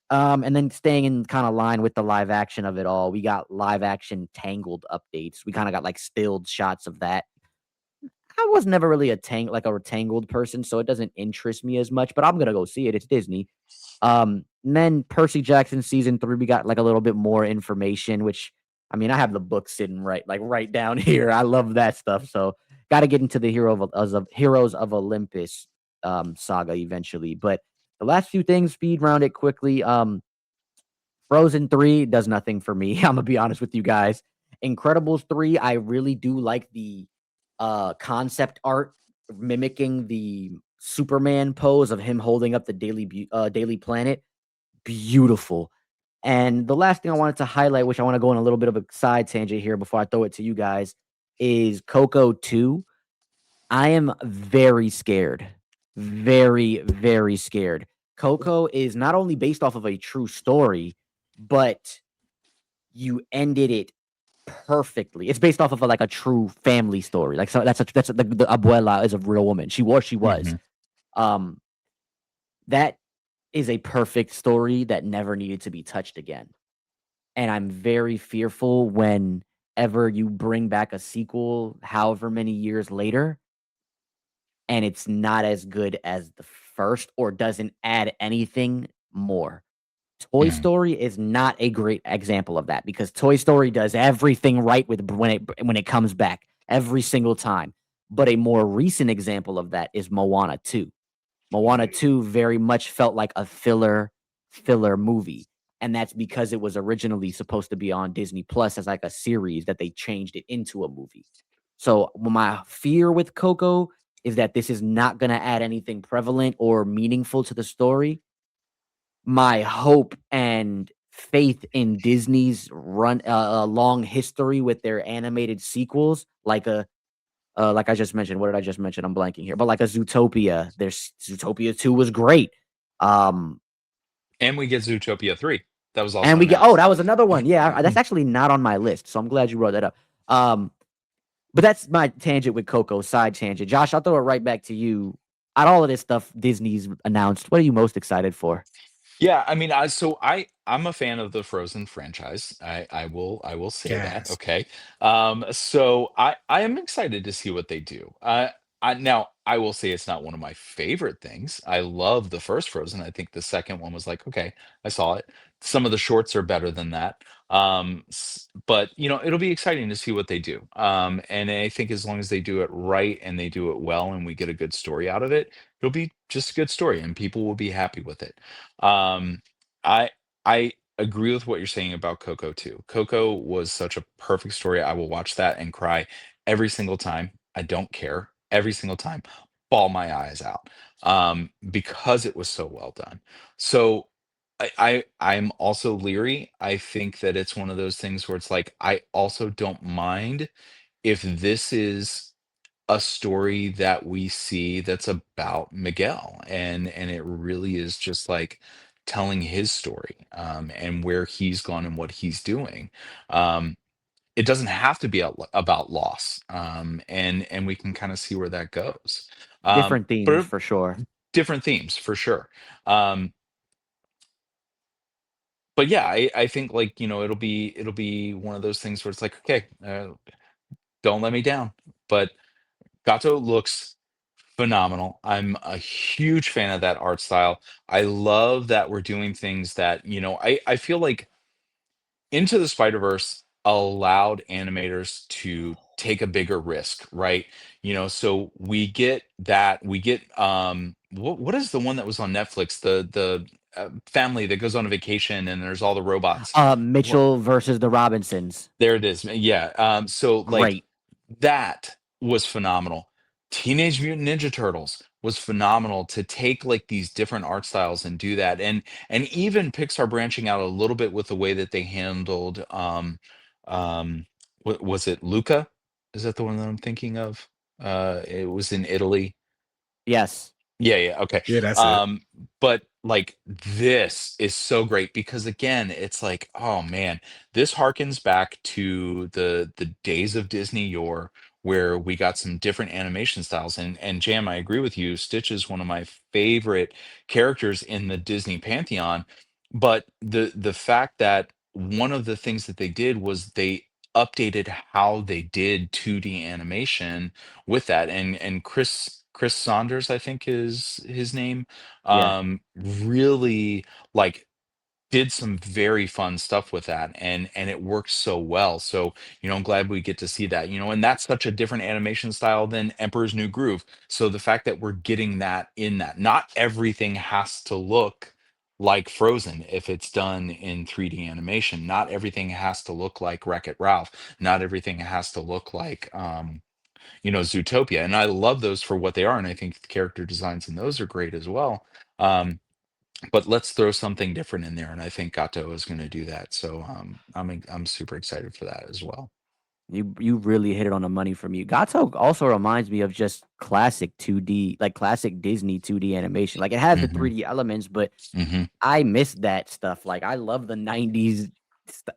And then staying in kind of line with the live action of it all, we got live action Tangled updates. We kind of got like stilled shots of that. I was never really a Tangled person, so it doesn't interest me as much, but I'm gonna go see it. It's Disney. And then Percy Jackson season 3, we got like a little bit more information, which I mean, I have the book sitting right down here. I love that stuff. So got to get into the Heroes of Olympus saga eventually. But the last few things, speed round it quickly. Frozen 3 does nothing for me. I'm gonna be honest with you guys. Incredibles 3, I really do like the concept art mimicking the Superman pose of him holding up the Daily Planet. Beautiful. And the last thing I wanted to highlight, which I want to go on a little bit of a side tangent here before I throw it to you guys, is Coco 2. I am very scared. Very, very scared. Coco is not only based off of a true story, but you ended it perfectly. It's based off of like a true family story. Like, so the abuela is a real woman. She was. Hmm. Um, that is a perfect story that never needed to be touched again. And I'm very fearful whenever you bring back a sequel, however many years later, and it's not as good as the first or doesn't add anything more. Toy Hmm. Story is not a great example of that because Toy Story does everything right with when it comes back every single time. But a more recent example of that is Moana 2. Moana 2 very much felt like a filler movie. And that's because it was originally supposed to be on Disney Plus as like a series that they changed it into a movie. So my fear with Coco is that this is not going to add anything prevalent or meaningful to the story. My hope and faith in Disney's long history with their animated sequels, like I just mentioned. What did I just mention? I'm blanking here, but like a Zootopia. There's Zootopia 2 was great. Um, And we get Zootopia 3. That was also And we get announced. that was another one. Yeah, that's actually not on my list, so I'm glad you brought that up. But that's my tangent with Coco, side tangent. Josh, I'll throw it right back to you. Out of all of this stuff Disney's announced, what are you most excited for? Yeah, I mean, I'm a fan of the Frozen franchise. I will say that. Gas. Okay. So I am excited to see what they do. Now I will say it's not one of my favorite things. I love the first Frozen. I think the second one was like, okay, I saw it. Some of the shorts are better than that. But it'll be exciting to see what they do. And I think as long as they do it right and they do it well and we get a good story out of it, it'll be just a good story and people will be happy with it. um, I I agree with what you're saying about Coco too. Coco was such a perfect story. I will watch that and cry every single time. I don't care. Every single time, bawl my eyes out because it was so well done. So I'm also leery. I think that it's one of those things where it's like I also don't mind if this is a story that we see that's about Miguel and it really is just like telling his story and where he's gone and what he's doing. Um, it doesn't have to be about loss, and we can kind of see where that goes. Different themes But for sure. different themes for sure. Um, but yeah, I think like it'll be one of those things where it's like okay, don't let me down. But Gato looks phenomenal. I'm a huge fan of that art style. I love that we're doing things that, I feel like Into the Spider-Verse allowed animators to take a bigger risk, right? So we get what is the one that was on Netflix? The family that goes on a vacation and there's all the robots. What Mitchell versus the Robinsons. there it is. Yeah. So like Great. that was phenomenal. Teenage Mutant Ninja Turtles was phenomenal to take like these different art styles and do that. And even Pixar branching out a little bit with the way that they handled what was it, Luca? Is that the one that I'm thinking of? It was in Italy. Yes. Yeah, yeah, okay. Yeah, that's it. Um, but like this is so great because again, it's like, oh man, this harkens back to the days of Disney yore where we got some different animation styles. And Jam, I agree with you. Stitch is one of my favorite characters in the Disney pantheon. But the fact that one of the things that they did was they updated how they did 2D animation with that and Chris Saunders, I think is his name, Yeah. really like did some very fun stuff with that and it works so well. So, I'm glad we get to see that, and that's such a different animation style than Emperor's New Groove. So the fact that we're getting that in that, not everything has to look like Frozen if it's done in 3D animation. Not everything has to look like Wreck-It Ralph. Not everything has to look like Zootopia. And I love those for what they are. And I think the character designs in those are great as well. But let's throw something different in there. And I think Gato is going to do that. So I'm super excited for that as well. You really hit it on the money for me. Gato also reminds me of just classic 2D, like classic Disney 2D animation. Like it has the Hmm. 3D elements, but Hmm. I miss that stuff. Like I love the 90s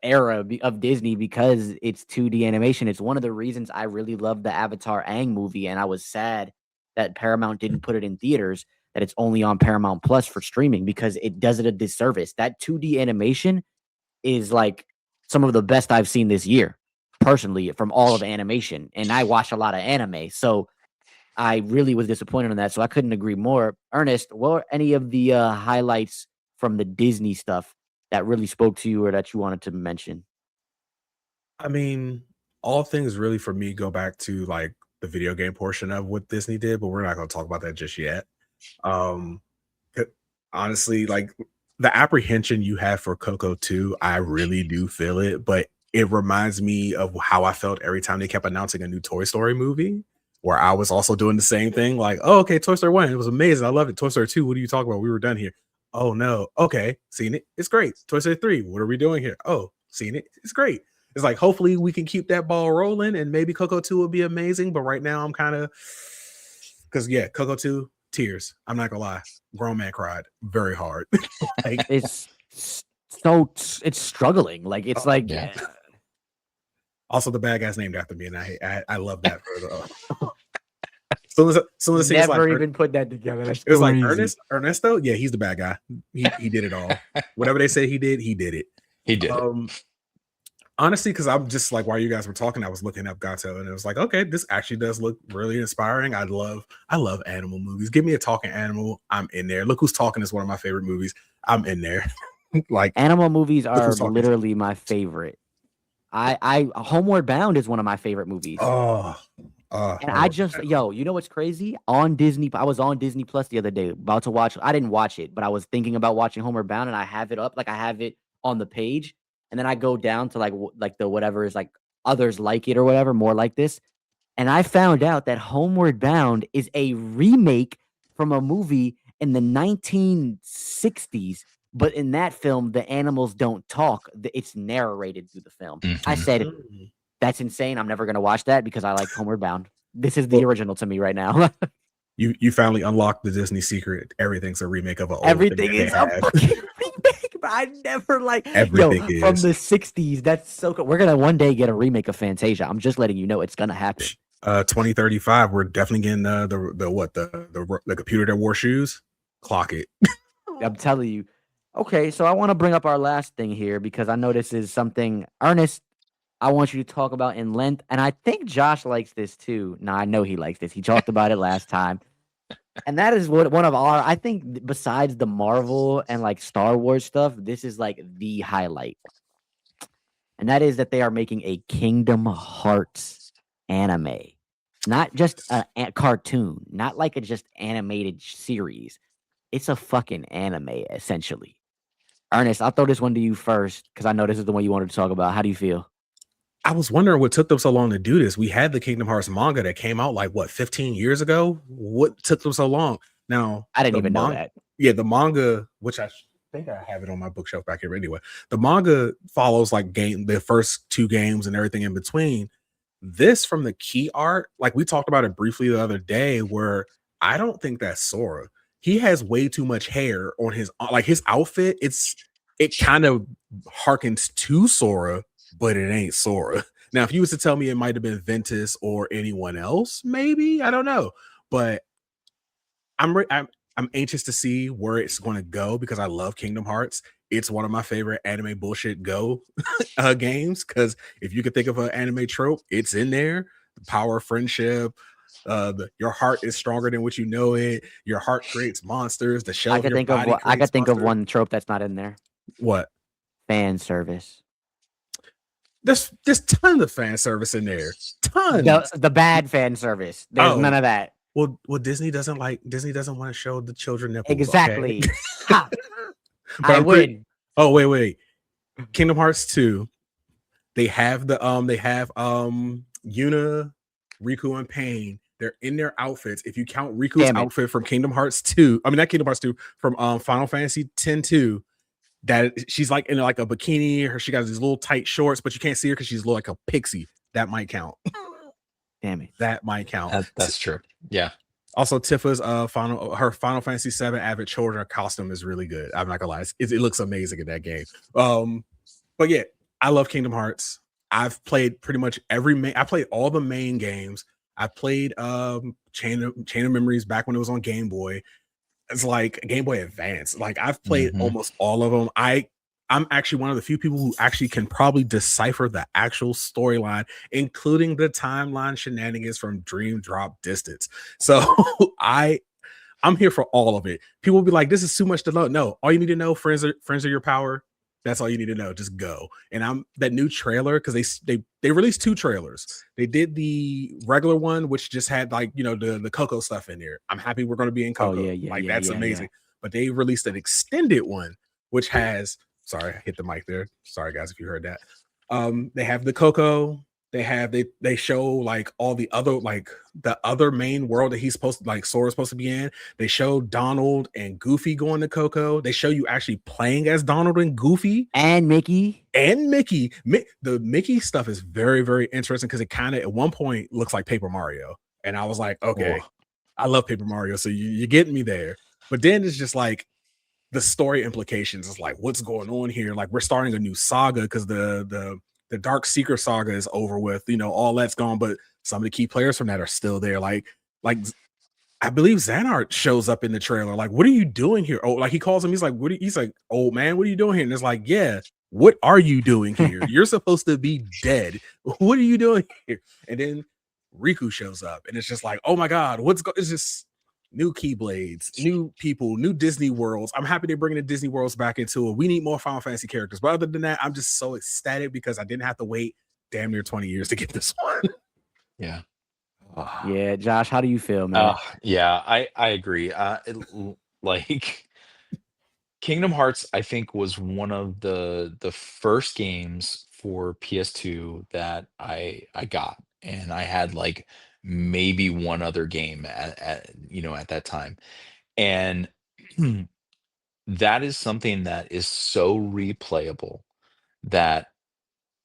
era of Disney because it's 2D animation. It's one of the reasons I really love the Avatar Aang movie, and I was sad that Paramount didn't put it in theaters, that it's only on Paramount Plus for streaming because it does it a disservice. That 2D animation is like some of the best I've seen this year, personally, from all of animation. And I watch a lot of anime. So I really was disappointed on that. So I couldn't agree more. Ernest, what were any of the highlights from the Disney stuff that really spoke to you or that you wanted to mention? I mean, all things really for me go back to like the video game portion of what Disney did, but we're not going to talk about that just yet. Um, c- Honestly, like the apprehension you have for Coco 2, I really do feel it, but it reminds me of how I felt every time they kept announcing a new Toy Story movie, where I was also doing the same thing. Like, oh, okay, Toy Story 1, it was amazing. I loved it. Toy Story 2, what are you talking about? We were done here. Oh, no. Okay, seen it. It's great. Toy Story 3, what are we doing here? Oh, seen it. It's great. It's like, hopefully we can keep that ball rolling and maybe Coco 2 will be amazing. But right now I'm kind of, because yeah, Coco 2, tears. I'm not gonna lie. Grown man cried very hard. Like, It's it's struggling. Like it's like Yeah. Also, the bad guy's named after me, and I love that for the. Soon as it's never like even put that together. That's it was like crazy. Ernesto. Yeah, he's the bad guy. He did it all. Whatever they say he did it. He did it. Honestly, because I'm just like while you guys were talking, I was looking up Gato, and it was like, okay, this actually does look really inspiring. I love animal movies. Give me a talking animal, I'm in there. Look Who's Talking is one of my favorite movies. I'm in there. Like Animal movies are Who's Talking. literally my favorite. I Homeward Bound is one of my favorite movies. And I just, you know what's crazy? On Disney, I was on Disney Plus the other day, about to watch. I didn't watch it, but I was thinking about watching Homeward Bound, and I have it up, like I have it on the page, and then I go down to like the whatever is like others like it or whatever, more like this, and I found out that Homeward Bound is a remake from a movie in the 1960s. But in that film, the animals don't talk; it's narrated through the film. I said, that's insane. I'm never going to watch that because I like Homeward Bound. This is the original to me right now. You finally unlocked the Disney secret. Everything's a remake of an old Everything thing is a freaking remake, but I never Everything from is. the 60s. That's so cool. We're going to one day get a remake of Fantasia. I'm just letting you know it's going to happen. 2035, we're definitely getting the computer that wore shoes. Clock it. I'm telling you. Okay, so I want to bring up our last thing here because I know this is something, Ernest, I want you to talk about in length. And I think Josh likes this too. No, I know he likes this. He talked about it last time. And that is one of our, I think besides the Marvel and like Star Wars stuff, this is like the highlight. And that is that they are making a Kingdom Hearts anime. Not just a cartoon, not like a just animated series. It's a fucking anime, essentially. Ernest, I'll throw this one to you first because I know this is the one you wanted to talk about. How do you feel? I was wondering what took them so long to do this. We had the Kingdom Hearts manga that came out like 15 years ago. What took them so long? Now I didn't even know that. Yeah, the manga, which I think I have it on my bookshelf back here. Anyway, the manga follows like the first two games and everything in between. This from the key art, like we talked about it briefly the other day, where I don't think that's Sora. He has way too much hair on his outfit. It kind of harkens to Sora, but it ain't Sora. Now, if you was to tell me it might have been Ventus or anyone else, maybe, I don't know. But I'm anxious to see where it's going to go because I love Kingdom Hearts. It's one of my favorite anime bullshit games because if you could think of an anime trope, it's in there. The power of friendship. Your heart is stronger than what you know it. Your heart creates monsters. The shell I of could your think body of I could think of monsters. one trope that's not in there. What? Fan service. There's tons of fan service in there. Tons. The bad fan service. There's none of that. Well, Disney doesn't want to show the children nipples. Exactly. Okay? I win. Oh, wait. Kingdom Hearts 2. They have Yuna, Riku, and Pain. They're in their outfits. If you count Riku's outfit from Kingdom Hearts 2, I mean not Kingdom Hearts 2, from Final Fantasy X-2, that she's like in like a bikini, or she got these little tight shorts, but you can't see her because she's like a pixie. That might count. Damn it. That might count. That's true. Yeah. Also, Tifa's Final Fantasy VII Avid Children costume is really good. I'm not gonna lie, it looks amazing in that game. But yeah, I love Kingdom Hearts. I've played pretty much I played all the main games. I played Chain of Memories back when it was on Game Boy. It's like Game Boy Advance. Like I've played almost all of them. I'm actually one of the few people who actually can probably decipher the actual storyline, including the timeline shenanigans from Dream Drop Distance. So I'm here for all of it. People will be like, this is too much to know. No, all you need to know, friends are your power. That's all you need to know. Just go. And that new trailer, because they released 2 trailers. They did the regular one, which just had like, the Coco stuff in there. I'm happy we're going to be in Coco. That's amazing. Yeah. But they released an extended one, which has, sorry, I hit the mic there. Sorry guys, if you heard that. They have the Coco. They show like all the other main world that he's supposed to, like Sora's supposed to be in. They show Donald and Goofy going to Coco. They show you actually playing as Donald and Goofy and Mickey. The Mickey stuff is very, very interesting because it kind of at one point looks like Paper Mario, and I was like, okay, I love Paper Mario, so you're getting me there. But then it's just like the story implications is like, what's going on here? Like, we're starting a new saga because the Dark Seeker saga is over with. All that's gone, but some of the key players from that are still there. Like I believe Xanart shows up in the trailer. Like, what are you doing here? Oh, like he calls him. He's like, he's like, old man, what are you doing here? And it's like, yeah, what are you doing here? You're supposed to be dead. What are you doing here? And then Riku shows up, and it's just like, oh my god, it's just new Keyblades, new people, new Disney worlds. I'm happy they're bringing the Disney worlds back into it. We need more Final Fantasy characters. But other than that, I'm just so ecstatic because I didn't have to wait damn near 20 years to get this one. Yeah. Yeah, Josh, how do you feel, man? Yeah, I agree. Like Kingdom Hearts, I think, was one of the first games for PS2 that I got, and I had like maybe one other game at that time, and that is something that is so replayable that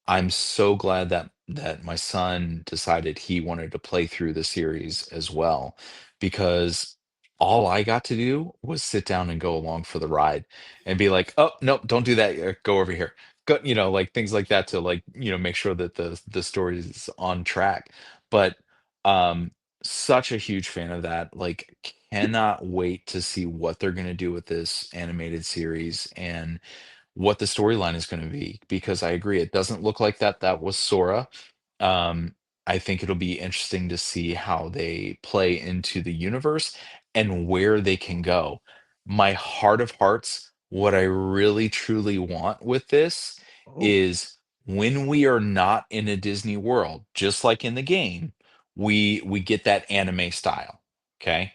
I'm so glad that my son decided he wanted to play through the series as well, because all I got to do was sit down and go along for the ride and be like, "Oh, nope, don't do that. Go over here." Go, like things like that to like, make sure that the story is on track. But um such a huge fan of that. Like cannot wait to see what they're going to do with this animated series and what the storyline is going to be, because I agree it doesn't look like that was Sora. I think it'll be interesting to see how they play into the universe and where they can go. My heart of hearts, what I really truly want with this Oh, is when we are not in a Disney world, just like in the game, we get that anime style. Okay,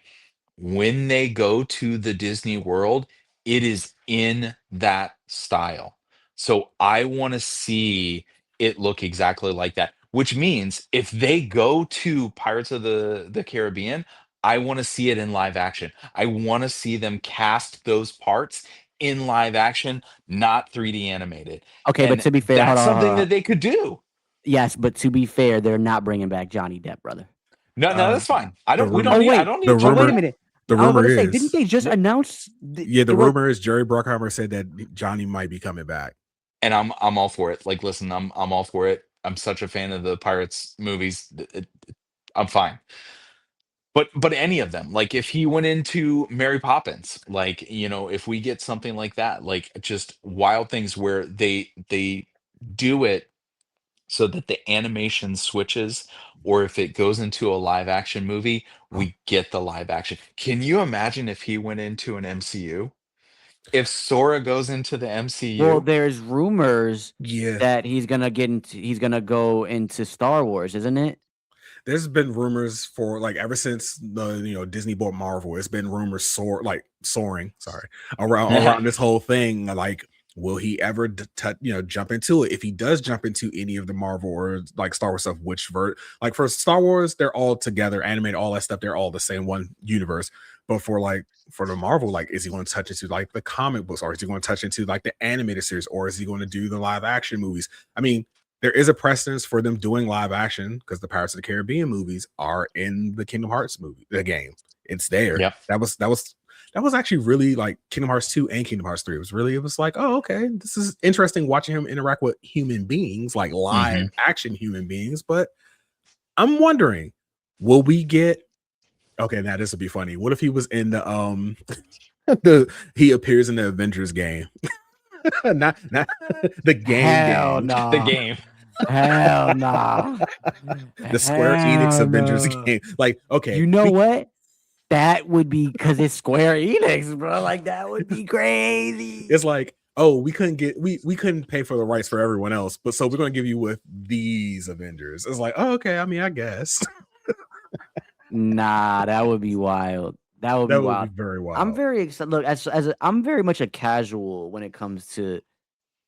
when they go to the Disney World, it is in that style. So I want to see it look exactly like that, which means if they go to Pirates of the Caribbean, I want to see it in live action. I want to see them cast those parts in live action, not 3D animated. Okay, but And to be fair, hold that's on, hold something on. that they could do. Yes, but to be fair, they're not bringing back Johnny Depp, brother. No, no, that's fine. I the don't. We rumor, don't Oh need. I wait, don't the need oh wait Johnny a rumor, Depp. minute. the I was about rumor to say, didn't is, they just Yeah. announce? yeah, the It was rumor is Jerry Bruckheimer said that Johnny might be coming back. And I'm all for it. Like, listen, I'm all for it. I'm such a fan of the Pirates movies. I'm fine. But any of them, like if he went into Mary Poppins, like if we get something like that, like just wild things where they do it so that the animation switches, or if it goes into a live action movie, we get the live action. Can you imagine if he went into an MCU? If Sora goes into the well, MCU? there's rumors Yeah, that he's gonna go into Star Wars, isn't it? there's been rumors for like ever since the Disney bought Marvel. It's been rumors soaring. Sorry, around this whole thing. Like, will he ever jump into it? If he does jump into any of the Marvel or like Star Wars stuff, like for Star Wars, they're all together, animated, all that stuff. They're all the same one universe. But for the Marvel, like, is he going to touch into like the comic books, or is he going to touch into like the animated series, or is he going to do the live action movies? I mean, there is a precedence for them doing live action because the Pirates of the Caribbean movies are in the Kingdom Hearts movie, the game. It's there. Yep. That was actually really like Kingdom Hearts 2 and Kingdom Hearts 3. It was like, oh, okay, this is interesting watching him interact with human beings, like live Mhm. action human beings. But I'm wondering, will we get okay, now this would be funny. What if he was in he appears in the Avengers game? not the Hell game. The nah. game. Hell nah. The Square Enix Hell Avengers no. game. Like, okay, You know what? That would be because it's Square Enix, bro. Like that would be crazy. it's like, oh, we couldn't pay for the rights for everyone else, but so we're gonna give you with these Avengers. It's like, oh, okay. I mean, I guess Nah, that would be wild. That would be that would be wild. very wild. I'm very excited. Look, I'm very much a casual when it comes to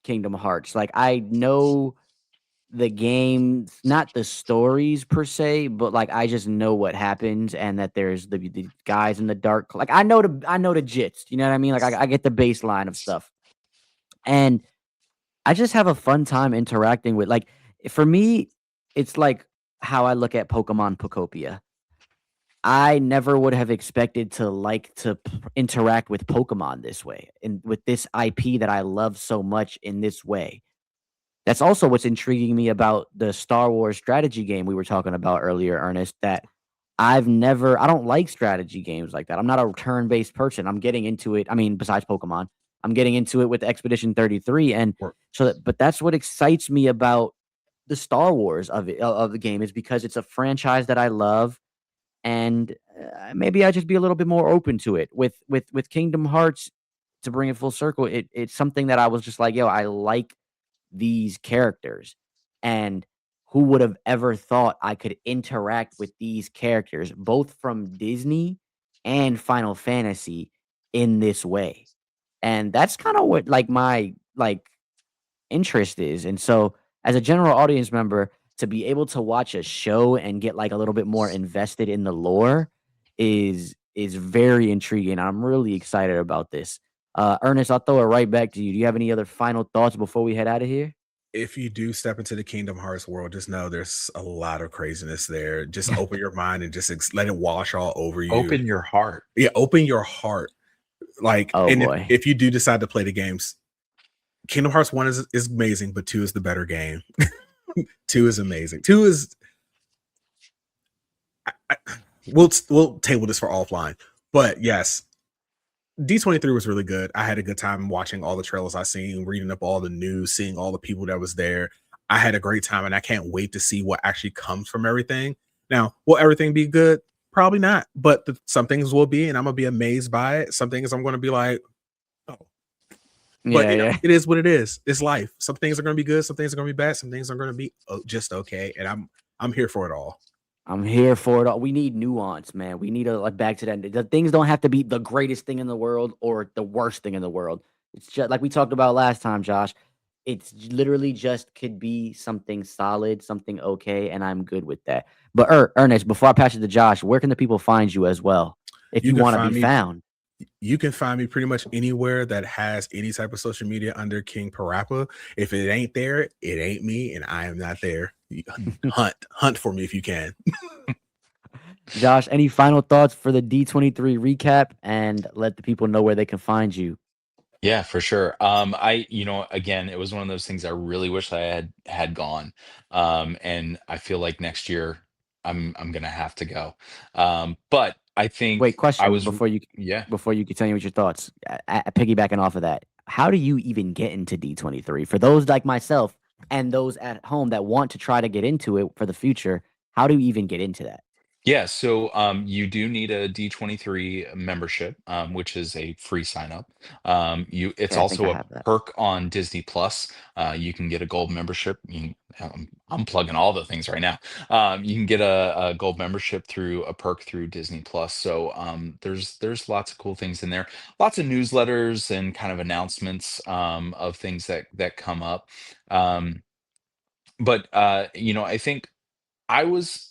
Kingdom Hearts. Like I know the games, not the stories per se, but like I just know what happens and that there's the guys in the dark. Like I know the jits. You know what I mean? Like I get the baseline of stuff, and I just have a fun time interacting with. Like for me, it's like how I look at Pokemon Pokopia. I never would have expected to interact with Pokemon this way and with this IP that I love so much in this way. That's also what's intriguing me about the Star Wars strategy game we were talking about earlier, Ernest, that I don't like strategy games like that. I'm not a turn-based person. I'm getting into it. I mean, besides Pokemon, I'm getting into it with Expedition 33. And Or but that's what excites me about the Star Wars of the game is because it's a franchise that I love. And maybe I just be a little bit more open to it with Kingdom Hearts to bring it full circle. It's something that I was just like, yo, I like these characters. And who would have ever thought I could interact with these characters, both from Disney and Final Fantasy, in this way? And that's kind of what like my interest is. And so as a general audience member, to be able to watch a show and get like a little bit more invested in the lore is very intriguing. I'm really excited about this. Ernest, I'll throw it right back to you. Do you have any other final thoughts before we head out of here? if you do step into the Kingdom Hearts world, just know there's a lot of craziness there. Just open your mind and just let it wash all over you. Open your heart. Yeah, open your heart. Like, Oh and boy. if you do decide to play the games, Kingdom Hearts 1 is amazing, but 2 is the better game. 2 is amazing. 2 is we'll table this for offline. But yes, D23 was really good. I had a good time watching all the trailers I seen, reading up all the news, seeing all the people that was there. I had a great time, and I can't wait to see what actually comes from everything. Now, will everything be good? Probably not, but some things will be, and I'm gonna be amazed by it. Some things I'm gonna be like, oh, but Yeah, yeah. it is what it is. It's life. Some things are gonna be good, some things are gonna be bad, some things are gonna be just okay, and I'm here for it all. I'm here for it all. We need nuance, man. We need to like back to that. The things don't have to be the greatest thing in the world or the worst thing in the world. It's just like we talked about last time, Josh. It's literally just could be something solid, something okay, and I'm good with that. But Ernest, before I pass it to Josh, where can the people find you as well if You you can want to find be me found? You can find me pretty much anywhere that has any type of social media under King Parappa. If it ain't there, it ain't me, and I am not there. Hunt for me if you can. Josh, any final thoughts for the D23 recap and let the people know where they can find you? Yeah, for sure. Again, it was one of those things I really wish I had gone. And I feel like next year I'm gonna have to go. But I Wait, think I question was, yeah. before you continue with your thoughts, piggybacking off of that, how do you even get into D23? For those like myself and those at home that want to try to get into it for the future, how do you even get into that? Yeah, so you do need a D23 membership, which is a free sign up. It's Okay, I think I also a have that. perk on Disney Plus. You can get a gold membership. I'm plugging all the things right now. You can get a gold membership through a perk through Disney Plus. So there's lots of cool things in there. Lots of newsletters and kind of announcements of things that come up. Um, but I think I was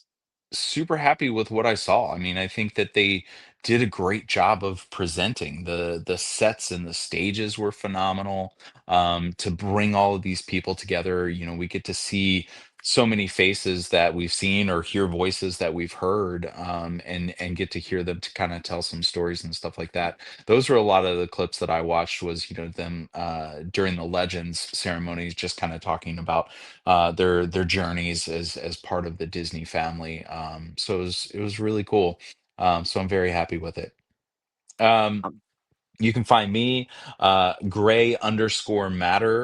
super happy with what I saw. I mean, I think that they did a great job of presenting. The sets and the stages were phenomenal. To bring all of these people together, we get to see so many faces that we've seen or hear voices that we've heard, and get to hear them to kind of tell some stories and stuff like that. Those were a lot of the clips that I watched was, them during the Legends ceremonies, just kind of talking about their journeys as part of the Disney family. So it was really cool. So I'm very happy with it. Um, Um, you can find me Gray_Matter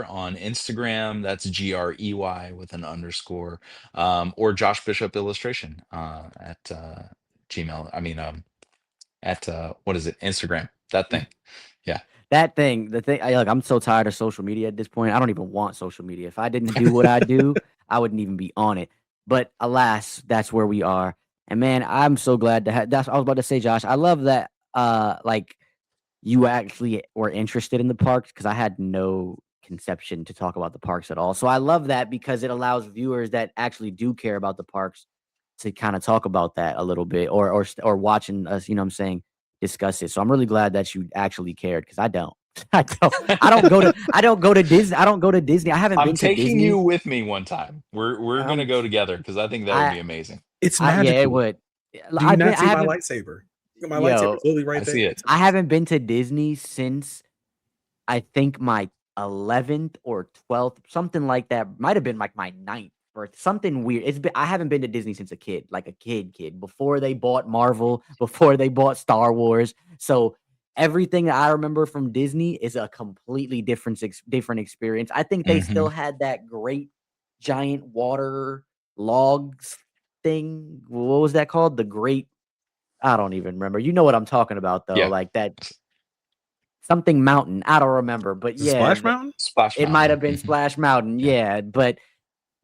on Instagram. That's GREY with an underscore, or Josh Bishop Illustration at Gmail. I mean, at what is it? Instagram. That thing. Yeah. I'm so tired of social media at this point. I don't even want social media. If I didn't do what I do, I wouldn't even be on it. But alas, that's where we are. And man, I'm so glad to have that's I was about to say, Josh. I love that like you actually were interested in the parks because I had no conception to talk about the parks at all. So I love that because it allows viewers that actually do care about the parks to kind of talk about that a little bit or watching us, you know what I'm saying, discuss it. So I'm really glad that you actually cared because I don't. I don't go to Disney. I don't go to Disney. I haven't I'm been to taking you Disney. with me one time. We're gonna Um go together because I think that would I be amazing. It's yeah, it magical. would. Do you I've been. not I see my haven't. lightsaber? My Yo, lightsaber's literally I right there. see it. I haven't been to Disney since I think my 11th or 12th, something like that. Might have been like my ninth or something weird. I haven't been to Disney since a kid, like a kid, before they bought Marvel, before they bought Star Wars. So everything that I remember from Disney is a completely different experience. I think they Hmm. still had that great giant water logs thing. What was that called? The great I don't even remember. You know what I'm talking about though, Yeah. like that something mountain. I don't remember, but Is it yeah, Splash Mountain? Splash it might Mountain. have been Hmm. Splash Mountain. Yeah. Yeah, but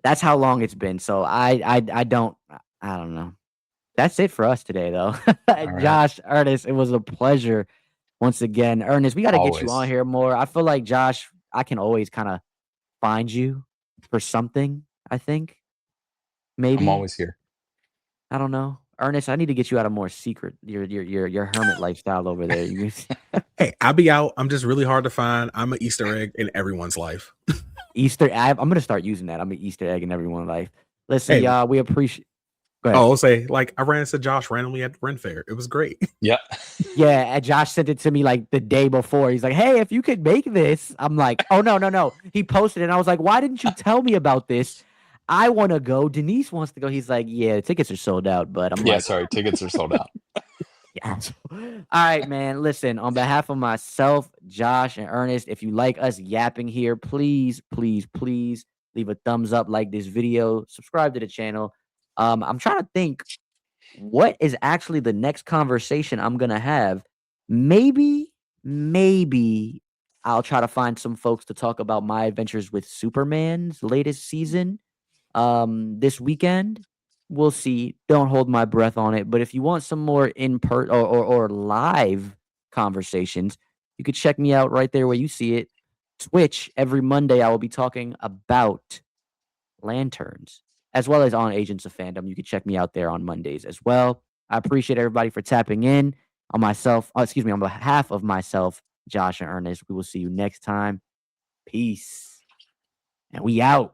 that's how long it's been. So I don't I don't know. That's it for us today though. All right. Josh, Ernest, it was a pleasure once again. Ernest, we got to get you on Always. here more. I feel like Josh, I can always kind of find you for something, I think. I'm Maybe. always here. I don't know. Ernest, I need to get you out of more secret your hermit lifestyle over there. You Hey, I'll be out. I'm just really hard to find. I'm an Easter egg in everyone's life. Easter I'm gonna start using that. I'm an Easter egg in everyone's life. Listen, Hey, y'all, we appreciate go ahead. I'll say, like, I ran into Josh randomly at the Ren Fair. It was great. Yeah. Yeah, and Josh sent it to me like the day before. He's like, "Hey, if you could make this," I'm like, "Oh no!" He posted it, and I was like, "Why didn't you tell me about this? I want to go. Denise wants to go." He's like, "Yeah, tickets are sold out," but I'm Yeah. like, Sorry. Tickets are sold out. yeah. All right, man. Listen, on behalf of myself, Josh, and Ernest, if you like us yapping here, please, please, please leave a thumbs up, like this video, subscribe to the channel. I'm trying to think what is actually the next conversation I'm gonna have. Maybe I'll try to find some folks to talk about my adventures with Superman's latest season this weekend. We'll see. Don't hold my breath on it. But if you want some more in per or live conversations, you could check me out right there where you see it. Twitch every Monday. I will be talking about lanterns as well as on Agents of Fandom. You can check me out there on Mondays as well. I appreciate everybody for tapping in on myself. Excuse me, on behalf of myself, Josh and Ernest. We will see you next time. Peace. And we out.